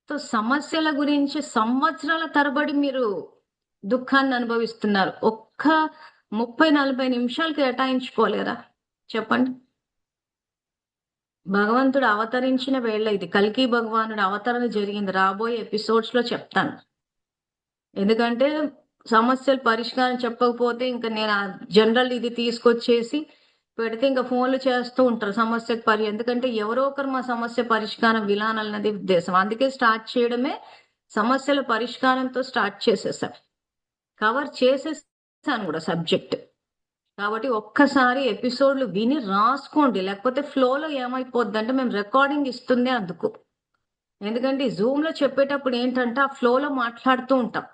సో సమస్యల గురించి సంవత్సరాల తరబడి మీరు దుఃఖాన్ని అనుభవిస్తున్నారు, ఒక్క 30-40 నిమిషాలు కేటాయించుకోలేరా చెప్పండి? భగవంతుడు అవతరించిన వేళ ఇది, కల్కి భగవానుడు అవతరణ జరిగింది. రాబోయే ఎపిసోడ్స్ లో చెప్తాను. ఎందుకంటే సమస్యలు పరిష్కారం చెప్పకపోతే ఇంకా నేను జనరల్ ఇది తీసుకొచ్చేసి పెడితే ఇంకా ఫోన్లు చేస్తూ ఉంటారు సమస్యకు ఎందుకంటే ఎవరో ఒకరు మా సమస్య పరిష్కారం వినాలన్నది ఉద్దేశం. అందుకే స్టార్ట్ చేయడమే సమస్యల పరిష్కారంతో స్టార్ట్ చేసేసాం, కవర్ చేసేసాను కూడా సబ్జెక్ట్. కాబట్టి ఒక్కసారి ఎపిసోడ్లు విని రాసుకోండి, లేకపోతే ఫ్లోలో ఏమైపోద్ది అంటే మేము రికార్డింగ్ ఇస్తుంది అందుకు. ఎందుకంటే జూమ్ లో చెప్పేటప్పుడు ఏంటంటే ఆ ఫ్లోలో మాట్లాడుతూ ఉంటాం.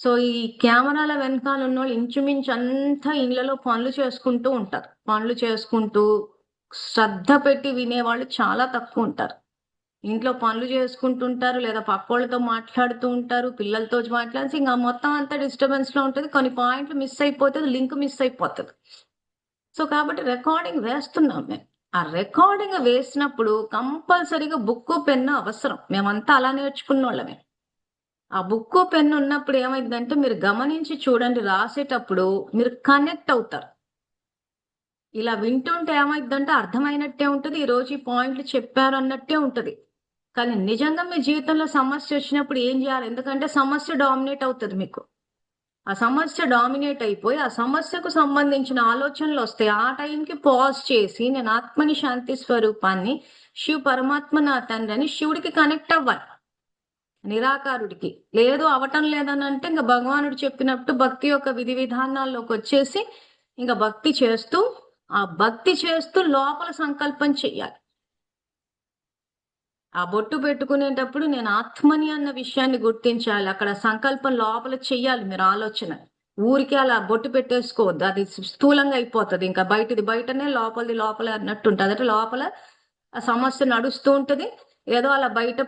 సో ఈ కెమెరాల వెనకాల ఉన్న వాళ్ళు ఇంచుమించు అంతా ఇళ్లలో పనులు చేసుకుంటూ ఉంటారు. పనులు చేసుకుంటూ శ్రద్ధ పెట్టి వినేవాళ్ళు చాలా తక్కువ ఉంటారు. ఇంట్లో పనులు చేసుకుంటుంటారు, లేదా పక్కోళ్ళతో మాట్లాడుతూ ఉంటారు, పిల్లలతో మాట్లాడి ఇంకా మొత్తం అంతా డిస్టర్బెన్స్ లో ఉంటుంది. కొన్ని పాయింట్లు మిస్ అయిపోతుంది, లింక్ మిస్ అయిపోతుంది. సో కాబట్టి రికార్డింగ్ వేస్తున్నాం మేము. ఆ రికార్డింగ్ వేసినప్పుడు కంపల్సరీగా బుక్ పెన్ను అవసరం. మేమంతా అలా నేర్చుకున్న వాళ్ళమే. ఆ బుక్ పెన్ను ఉన్నప్పుడు ఏమైందంటే మీరు గమనించి చూడండి, రాసేటప్పుడు మీరు కనెక్ట్ అవుతారు. ఇలా వింటుంటే ఏమైందంటే అర్థమైనట్టే ఉంటుంది, ఈ రోజు ఈ పాయింట్లు చెప్పారు అన్నట్టే ఉంటుంది. కానీ నిజంగా మీ జీవితంలో సమస్య వచ్చినప్పుడు ఏం చేయాలి? ఎందుకంటే సమస్య డామినేట్ అవుతుంది మీకు. ఆ సమస్య డామినేట్ అయిపోయి ఆ సమస్యకు సంబంధించిన ఆలోచనలు వస్తాయి. ఆ టైంకి పాజ్ చేసి నేను ఆత్మని, శాంతి స్వరూపాన్ని, శివ పరమాత్మ నా తండ్రి అని శివుడికి కనెక్ట్ అవ్వాలి, నిరాకారుడికి. లేదు అవటం లేదని అంటే ఇంకా భగవానుడు చెప్పినట్టు భక్తి యొక్క విధి విధానాల్లోకి వచ్చేసి ఇంకా భక్తి చేస్తూ, ఆ భక్తి చేస్తూ లోపల సంకల్పం చెయ్యాలి. ఆ బొట్టు పెట్టుకునేటప్పుడు నేను ఆత్మని అన్న విషయాన్ని గుర్తించాలి. అక్కడ సంకల్పం లోపల చెయ్యాలి మీరు ఆలోచన. ఊరికే అలా బొట్టు పెట్టేసుకోవద్దు, అది స్థూలంగా అయిపోతుంది. ఇంకా బయటది బయటనే, లోపలిది లోపల అన్నట్టు ఉంటుంది. అంటే లోపల ఆ సమస్య నడుస్తూ ఉంటుంది, ఏదో అలా బయట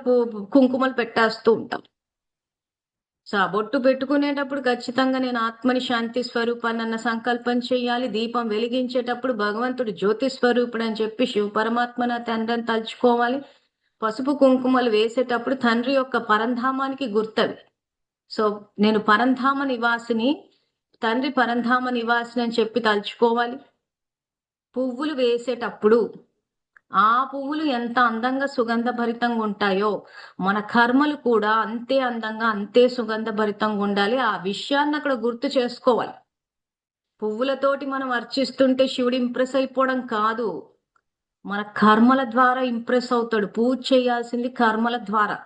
కుంకుమలు పెట్టేస్తూ ఉంటాం. సో ఆ బొట్టు పెట్టుకునేటప్పుడు ఖచ్చితంగా నేను ఆత్మని, శాంతి స్వరూపాన్ని అన్న సంకల్పం చెయ్యాలి. దీపం వెలిగించేటప్పుడు భగవంతుడు జ్యోతి స్వరూపుడు అని చెప్పి శివ పరమాత్మ నా తండ్రిని తలుచుకోవాలి. పసుపు కుంకుమలు వేసేటప్పుడు తండ్రి యొక్క పరంధామానికి గుర్తవి. సో నేను పరంధామ నివాసిని, తండ్రి పరంధామ నివాసిని అని చెప్పి తలుచుకోవాలి. పువ్వులు వేసేటప్పుడు ఆ పువ్వులు ఎంత అందంగా సుగంధభరితంగా ఉంటాయో మన కర్మలు కూడా అంతే అందంగా అంతే సుగంధభరితంగా ఉండాలి. ఆ విషయాన్ని అక్కడ గుర్తు చేసుకోవాలి. పువ్వులతోటి మనం అర్చిస్తుంటే శివుడు ఇంప్రెస్ అయిపోవడం కాదు, మన కర్మల ద్వారా ఇంప్రెస్ అవుతాడు. పూజ చేయాల్సింది కర్మల ద్వారా.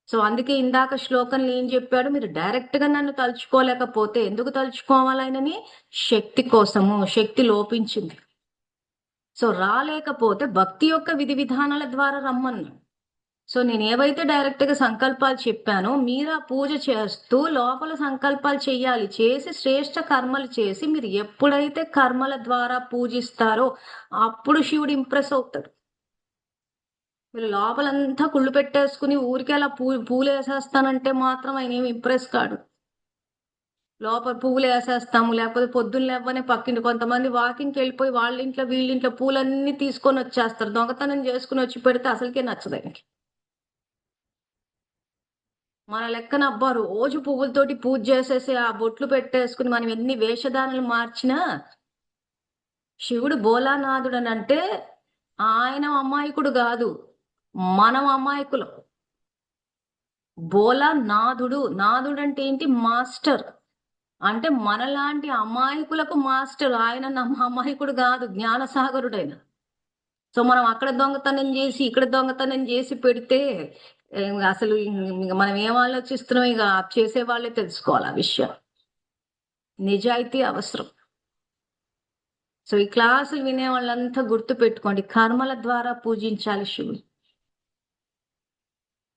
సో అందుకే ఇందాక శ్లోకంలో ఏం చెప్పాడు, మీరు డైరెక్ట్ గా నన్ను తలుచుకోలేకపోతే ఎందుకు తలుచుకోవాలనని? శక్తి కోసము. శక్తి లోపించింది. సో రాలేకపోతే భక్తి యొక్క విధి విధానాల ద్వారా రమ్మన్నాడు. సో నేను ఏవైతే డైరెక్ట్ గా సంకల్పాలు చెప్పానో మీరు ఆ పూజ చేస్తూ లోపల సంకల్పాలు చేయాలి. చేసి శ్రేష్ఠ కర్మలు చేసి మీరు ఎప్పుడైతే కర్మల ద్వారా పూజిస్తారో అప్పుడు శివుడు ఇంప్రెస్ అవుతాడు. మీరు లోపలంతా కుళ్ళు పెట్టేసుకుని ఊరికే అలా పూలు వేసేస్తానంటే మాత్రం ఆయన ఏమి ఇంప్రెస్ కాడు. లోపల పువ్వులు వేసేస్తాము, లేకపోతే పొద్దున్న లేవనే పక్కింటి కొంతమంది వాకింగ్కి వెళ్ళిపోయి వాళ్ళ ఇంట్లో వీళ్ళ ఇంట్లో పూలన్నీ తీసుకొని వచ్చేస్తారు. దొంగతనం చేసుకుని వచ్చి పెడితే అసలుకే నచ్చదు ఆయనకి. మన లెక్కన అబ్బా రోజు పువ్వులతోటి పూజ చేసేసి ఆ బొట్లు పెట్టేసుకుని మనం ఎన్ని వేషధారణలు మార్చినా శివుడు బోలానాథుడు అని అంటే ఆయన అమాయకుడు కాదు, మనం అమాయకులం. బోలానాథుడు, నాథుడు అంటే ఏంటి? మాస్టర్. అంటే మనలాంటి అమాయకులకు మాస్టర్ ఆయన. అమాయకుడు కాదు, జ్ఞానసాగరుడైన. సో మనం అక్కడ దొంగతనం చేసి ఇక్కడ దొంగతనం చేసి పెడితే అసలు మనం ఏం ఆలోచిస్తున్నాం ఇక చేసే వాళ్ళే తెలుసుకోవాలి ఆ విషయం. నిజాయితీ అవసరం. సో ఈ క్లాసులు వినే వాళ్ళంతా గుర్తు పెట్టుకోండి, కర్మల ద్వారా పూజించాలి శివుడు.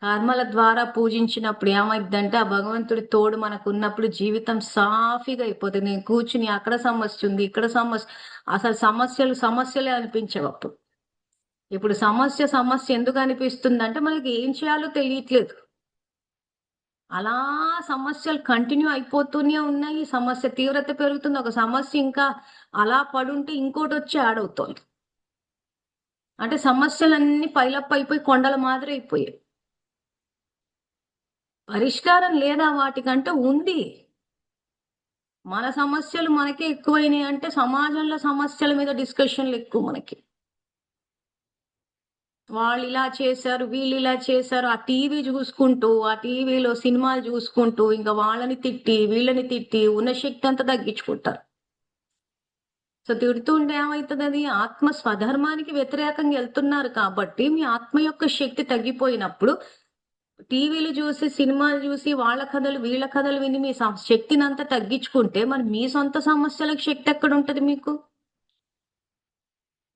కర్మల ద్వారా పూజించినప్పుడు ఏమైందంటే ఆ భగవంతుడి తోడు మనకు ఉన్నప్పుడు జీవితం సాఫీగా అయిపోతుంది. నేను కూర్చుని అక్కడ సమస్య ఉంది, ఇక్కడ సమస్య, అసలు సమస్యలే అనిపించవు అప్పుడు. ఇప్పుడు సమస్య ఎందుకు అనిపిస్తుంది అంటే మనకి ఏం చేయాలో తెలియట్లేదు. అలా సమస్యలు కంటిన్యూ అయిపోతూనే ఉన్నాయి. సమస్య తీవ్రత పెరుగుతుంది. ఒక సమస్య ఇంకా అలా పడుంటే ఇంకోటి వచ్చి యాడ్ అవుతుంది. అంటే సమస్యలన్నీ పైలప్ అయిపోయి కొండల మాదిరి అయిపోయాయి. పరిష్కారం లేదా వాటికంటే ఉంది. మన సమస్యలు మనకే ఎక్కువైనాయి అంటే సమాజంలో సమస్యల మీద డిస్కషన్లు ఎక్కువ మనకి. వాళ్ళు ఇలా చేశారు, వీళ్ళు ఇలా చేశారు, ఆ టీవీ చూసుకుంటూ, ఆ టీవీలో సినిమాలు చూసుకుంటూ ఇంకా వాళ్ళని తిట్టి వీళ్ళని తిట్టి ఉన్న శక్తి అంతా తగ్గించుకుంటారు. సో తిడుతుంటే ఏమవుతుంది? అది ఆత్మ స్వధర్మానికి వ్యతిరేకంగా వెళ్తున్నారు కాబట్టి మీ ఆత్మ యొక్క శక్తి తగ్గిపోయినప్పుడు టీవీలు చూసి సినిమాలు చూసి వాళ్ళ కథలు వీళ్ళ కథలు విని మీ శక్తిని అంతా తగ్గించుకుంటే మరి మీ సొంత సమస్యలకు శక్తి ఎక్కడ ఉంటది? మీకు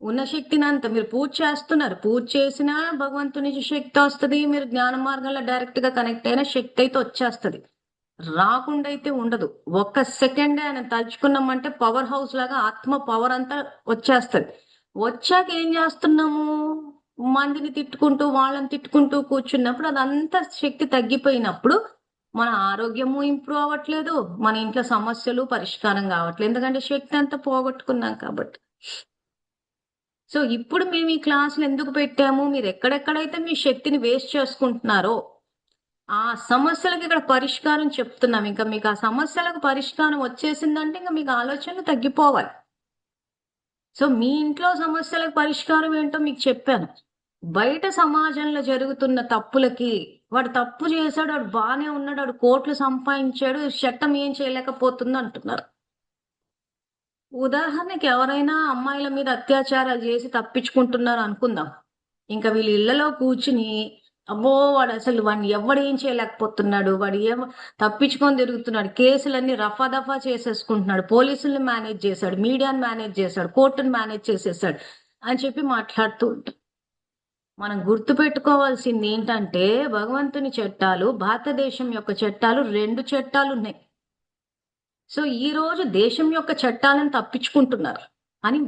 ఉన్న శక్తిని అంతా మీరు పూజ చేస్తున్నారు, పూజ చేసినా భగవంతుని శక్తి వస్తుంది. మీరు జ్ఞాన మార్గంలో డైరెక్ట్ గా కనెక్ట్ అయిన శక్తి అయితే వచ్చేస్తుంది, రాకుండా అయితే ఉండదు. ఒక్క సెకండే ఆయన తలుచుకున్నామంటే పవర్ హౌస్ లాగా ఆత్మ పవర్ అంతా వచ్చేస్తుంది. వచ్చాక ఏం చేస్తున్నాము? మందిని తిట్టుకుంటూ వాళ్ళని తిట్టుకుంటూ కూర్చున్నప్పుడు అదంతా శక్తి తగ్గిపోయినప్పుడు మన ఆరోగ్యము ఇంప్రూవ్ అవ్వట్లేదు, మన ఇంట్లో సమస్యలు పరిష్కారం కావట్లేదు. ఎందుకంటే శక్తి అంతా పోగొట్టుకున్నాం కాబట్టి. సో ఇప్పుడు మేము ఈ క్లాసులు ఎందుకు పెట్టాము? మీరు ఎక్కడెక్కడైతే మీ శక్తిని వేస్ట్ చేసుకుంటున్నారో ఆ సమస్యలకు ఇక్కడ పరిష్కారం చెప్తున్నాం. ఇంకా మీకు ఆ సమస్యలకు పరిష్కారం వచ్చేసిందంటే ఇంకా మీకు ఆలోచనలు తగ్గిపోవాలి. సో మీ ఇంట్లో సమస్యలకు పరిష్కారం ఏంటో మీకు చెప్పాను. బయట సమాజంలో జరుగుతున్న తప్పులకి, వాడు తప్పు చేశాడు, వాడు బాగానే ఉన్నాడు, వాడు కోట్లు సంపాదించాడు, చట్టం ఏం చేయలేకపోతుంది అంటున్నారు. ఉదాహరణకి ఎవరైనా అమ్మాయిల మీద అత్యాచారాలు చేసి తప్పించుకుంటున్నారు అనుకుందాం. ఇంకా వీళ్ళ ఇళ్లలో కూర్చుని అబ్బో వాడు అసలు వాడిని ఎవడేం చేయలేకపోతున్నాడు, వాడు తప్పించుకొని తిరుగుతున్నాడు, కేసులన్నీ రఫా దఫా చేసేసుకుంటున్నాడు, పోలీసుల్ని మేనేజ్ చేశాడు, మీడియాని మేనేజ్ చేశాడు, కోర్టుని మేనేజ్ చేసేసాడు అని చెప్పి మాట్లాడుతూ ఉంటాం. మనం గుర్తు పెట్టుకోవాల్సింది ఏంటంటే భగవంతుని చట్టాలు, భారతదేశం యొక్క చట్టాలు 2 చట్టాలు ఉన్నాయి. సో ఈ రోజు దేశం యొక్క చట్టాలను తప్పించుకుంటున్నారు అని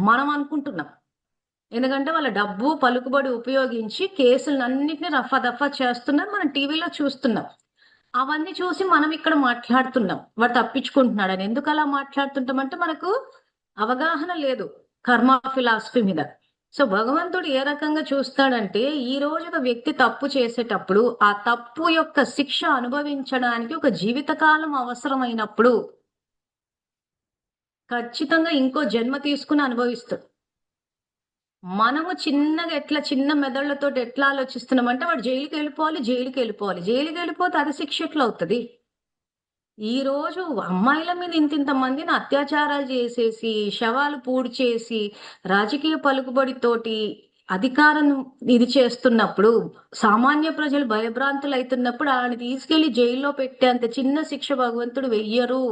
మనం అనుకుంటున్నాం. ఎందుకంటే వాళ్ళ డబ్బు పలుకుబడి ఉపయోగించి కేసులన్నింటినీ రఫా దఫా చేస్తున్నారు, మనం టీవీలో చూస్తున్నాం. అవన్నీ చూసి మనం ఇక్కడ మాట్లాడుతున్నాం వాడు తప్పించుకుంటున్నాడని. ఎందుకు అలా మాట్లాడుతుంటామంటే మనకు అవగాహన లేదు కర్మ ఫిలాసఫీ మీద. సో భగవంతుడు ఏ రకంగా చూస్తాడంటే, ఈ రోజు ఒక వ్యక్తి తప్పు చేసేటప్పుడు ఆ తప్పు యొక్క శిక్ష అనుభవించడానికి ఒక జీవితకాలం అవసరమైనప్పుడు ఖచ్చితంగా ఇంకో జన్మ తీసుకుని అనుభవిస్తాడు. మనము చిన్నగా చిన్న మెదళ్లతోటి ఎట్లా ఆలోచిస్తున్నామంటే వాడు జైలుకి వెళ్ళిపోవాలి, జైలుకి వెళ్ళిపోవాలి, జైలుకి వెళ్ళిపోతే అది శిక్ష ఎట్లా అవుతుంది? ఈ రోజు అమ్మాయిల మీద ఇంతింత మందిని అత్యాచారాలు చేసేసి, శవాలు పూడ్చేసి, రాజకీయ పలుకుబడితోటి అధికారం ఇది చేస్తున్నప్పుడు, సామాన్య ప్రజలు భయభ్రాంతులు అవుతున్నప్పుడు ఆయన తీసుకెళ్లి జైల్లో పెట్టేంత చిన్న శిక్ష భగవంతుడు వెయ్యరు.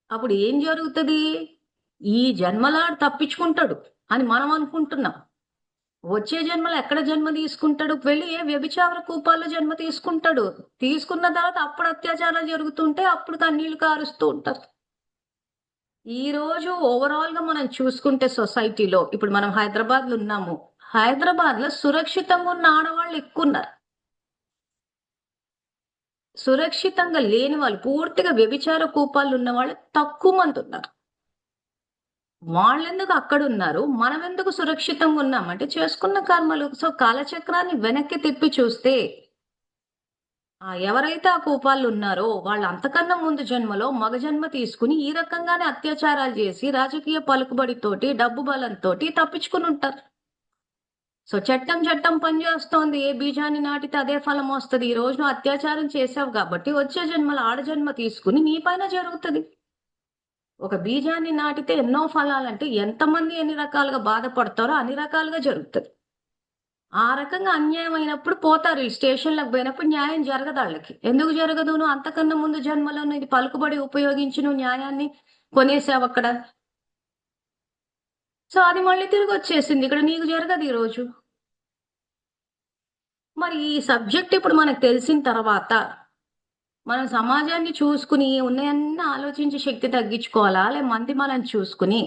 అప్పుడు ఏం జరుగుతుంది? ఈ జన్మలాడు తప్పించుకుంటాడు అని మనం అనుకుంటున్నాం. వచ్చే జన్మలో ఎక్కడ జన్మ తీసుకుంటాడు? వెళ్ళి ఏ వ్యభిచార కూపాల్లో జన్మ తీసుకుంటాడు. తీసుకున్న తర్వాత అప్పుడు అత్యాచారాలు జరుగుతుంటే అప్పుడు కన్నీళ్లు కారుస్తూ ఉంటారు. ఈ రోజు ఓవరాల్ గా మనం చూసుకుంటే సొసైటీలో ఇప్పుడు మనం హైదరాబాద్ లో ఉన్నాము. హైదరాబాద్ లో సురక్షితంగా ఉన్న ఆడవాళ్ళు ఎక్కువ ఉన్నారు. సురక్షితంగా లేని వాళ్ళు, పూర్తిగా వ్యభిచార కూపాలు ఉన్న వాళ్ళు తక్కువ మంది ఉన్నారు. వాళ్ళెందుకు అక్కడ ఉన్నారు, మనం ఎందుకు సురక్షితంగా ఉన్నామంటే చేసుకున్న కర్మలు. సో కాలచక్రాన్ని వెనక్కి తిప్పి చూస్తే ఎవరైతే ఆ కూపాలు ఉన్నారో వాళ్ళు అంతకన్నా ముందు జన్మలో మగ జన్మ తీసుకుని ఈ రకంగానే అత్యాచారాలు చేసి రాజకీయ పలుకుబడితోటి డబ్బు బలంతో తప్పించుకుని ఉంటారు. సో చట్టం పనిచేస్తోంది. ఏ బీజాన్ని నాటితే అదే ఫలం వస్తుంది. ఈ రోజు నువ్వు అత్యాచారం చేసావు కాబట్టి వచ్చే జన్మలో ఆడజన్మ తీసుకుని నీ పైన జరుగుతుంది. ఒక బీజాన్ని నాటితే ఎన్నో ఫలాలంటే ఎంతమంది ఎన్ని రకాలుగా బాధపడతారో అన్ని రకాలుగా జరుగుతుంది. ఆ రకంగా అన్యాయం అయినప్పుడు పోతారు. ఈ స్టేషన్లకు పోయినప్పుడు న్యాయం జరగదు వాళ్ళకి. ఎందుకు జరగదు? నువ్వు అంతకన్నా ముందు జన్మలో ఇది పలుకుబడి ఉపయోగించి నువ్వు న్యాయాన్ని కొనేసావు అక్కడ. సో అది మళ్ళీ తిరిగి వచ్చేసింది. ఇక్కడ నీకు జరగదు ఈరోజు. మరి ఈ సబ్జెక్ట్ ఇప్పుడు మనకు తెలిసిన తర్వాత మనం సమాజాన్ని చూసుకుని ఉన్నాయన్నీ ఆలోచించి శక్తి తగ్గించుకోవాలా, లే మంది మనం చూసుకుని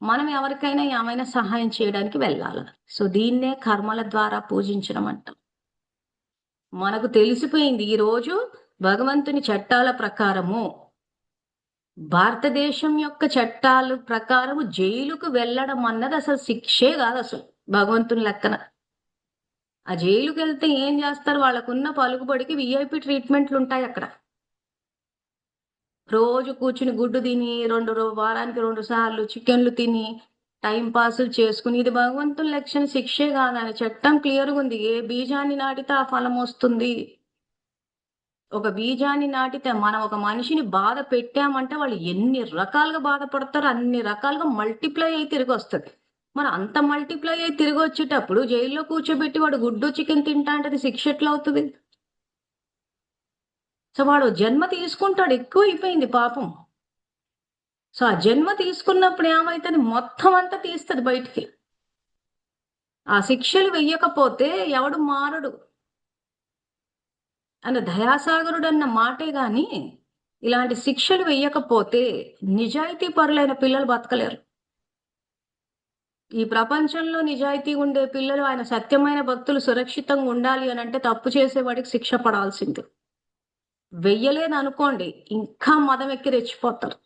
మనం ఎవరికైనా ఏమైనా సహాయం చేయడానికి వెళ్ళాలి. సో దీన్నే కర్మల ద్వారా పూజించడం అంటాం. మనకు తెలిసిపోయింది ఈ రోజు భగవంతుని చట్టాల ప్రకారము, భారతదేశం యొక్క చట్టాల ప్రకారము జైలుకు వెళ్ళడం అన్నది అసలు శిక్షే కాదు. అసలు భగవంతుని లెక్కన ఆ జైలుకి వెళ్తే ఏం చేస్తారు? వాళ్ళకున్న పలుకుబడికి విఐపి ట్రీట్మెంట్లు ఉంటాయి అక్కడ. రోజు కూర్చుని గుడ్డు తిని వారానికి 2 సార్లు చికెన్లు తిని టైం పాసులు చేసుకుని ఇది భగవంతుని లక్ష్యం శిక్షే కాదని చట్టం క్లియర్గా ఉంది. ఏ బీజాన్ని నాటితే ఆ ఫలం వస్తుంది. ఒక బీజాన్ని నాటితే మనం ఒక మనిషిని బాధ పెట్టామంటే వాళ్ళు ఎన్ని రకాలుగా బాధపడతారో అన్ని రకాలుగా మల్టిప్లై అయి తిరిగి వస్తుంది. మరి అంత మల్టిప్లై అయి తిరిగి వచ్చేటప్పుడు జైల్లో కూర్చోబెట్టి వాడు గుడ్డు చికెన్ తింటా అంటే శిక్ష ఎట్లా అవుతుంది? సో వాడు జన్మ తీసుకుంటాడు, ఎక్కువ అయిపోయింది పాపం. సో ఆ జన్మ తీసుకున్నప్పుడు ఏమైతుంది? మొత్తం అంతా తీస్తుంది బయటికి. ఆ శిక్షలు వెయ్యకపోతే ఎవడు మారడు అన్న దయాసాగరుడు అన్న మాటే గాని ఇలాంటి శిక్షలు వెయ్యకపోతే నిజాయితీ పరులైన పిల్లలు బతకలేరు. ఈ ప్రపంచంలో నిజాయితీ ఉండే పిల్లలు, ఆయన సత్యమైన భక్తులు సురక్షితంగా ఉండాలి అని అంటే తప్పు చేసేవాడికి శిక్ష పడాల్సిందే. వెయ్యలేదు అనుకోండి ఇంకా మదం ఎక్కి రెచ్చిపోతారు.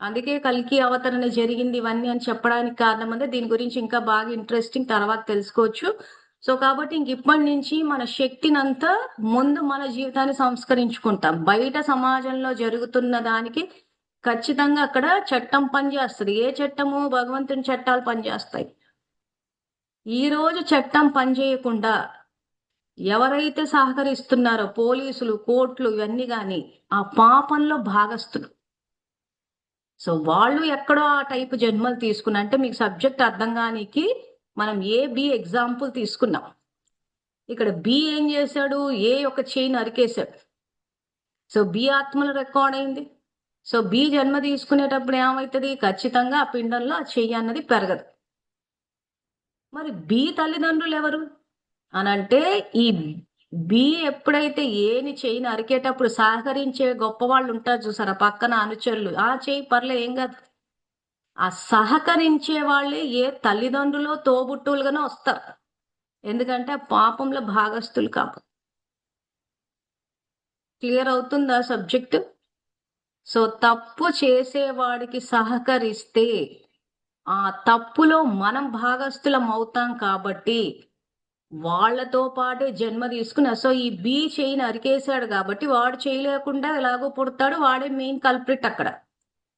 అందుకే కల్కి అవతరణ జరిగింది ఇవన్నీ అని చెప్పడానికి కారణం అంటే దీని గురించి ఇంకా బాగా ఇంట్రెస్టింగ్ తర్వాత తెలుసుకోవచ్చు. సో కాబట్టి ఇంక ఇప్పటి నుంచి మన శక్తినంతా ముందు మన జీవితాన్ని సంస్కరించుకుంటాం. బయట సమాజంలో జరుగుతున్న దానికి ఖచ్చితంగా అక్కడ చట్టం పనిచేస్తుంది. ఏ చట్టము? భగవంతుని చట్టాలు పనిచేస్తాయి. ఈ రోజు చట్టం పనిచేయకుండా ఎవరైతే సహకరిస్తున్నారో పోలీసులు, కోర్టులు ఇవన్నీ కానీ ఆ పాపంలో భాగస్తులు. సో వాళ్ళు ఎక్కడో ఆ టైపు జన్మలు తీసుకున్నా అంటే మీకు సబ్జెక్ట్ అర్థం కానికి మనం ఏ బి ఎగ్జాంపుల్ తీసుకున్నాం. ఇక్కడ బి ఏం చేశాడు? ఏ యొక్క చేయి నరికేశాడు. సో బి ఆత్మలో రికార్డ్ అయింది. సో బి జన్మ తీసుకునేటప్పుడు ఏమవుతుంది? ఖచ్చితంగా ఆ పిండంలో ఆ చెయ్యి అన్నది పెరగదు. మరి బి తల్లిదండ్రులు ఎవరు అనంటే ఈ బి ఎప్పుడైతే ఏని చేయి నరికేటప్పుడు సహకరించే గొప్ప వాళ్ళు ఉంటారు చూసారా పక్కన అనుచరులు, ఆ చేయి పర్లే ఏం కాదు. ఆ సహకరించే వాళ్ళే ఏ తల్లిదండ్రులు తోబుట్టువులుగానే వస్తారు. ఎందుకంటే పాపంలో భాగస్తులు కాదు. క్లియర్ అవుతుందా సబ్జెక్ట్? సో తప్పు చేసేవాడికి సహకరిస్తే ఆ తప్పులో మనం భాగస్థులం అవుతాం కాబట్టి వాళ్ళతో పాటే జన్మ తీసుకుని సో ఈ బి చేయి నరికేశాడు కాబట్టి వాడు చేయలేకుండా ఎలాగో పుడతాడు, వాడే మెయిన్ కల్ప్రిట్ అక్కడ.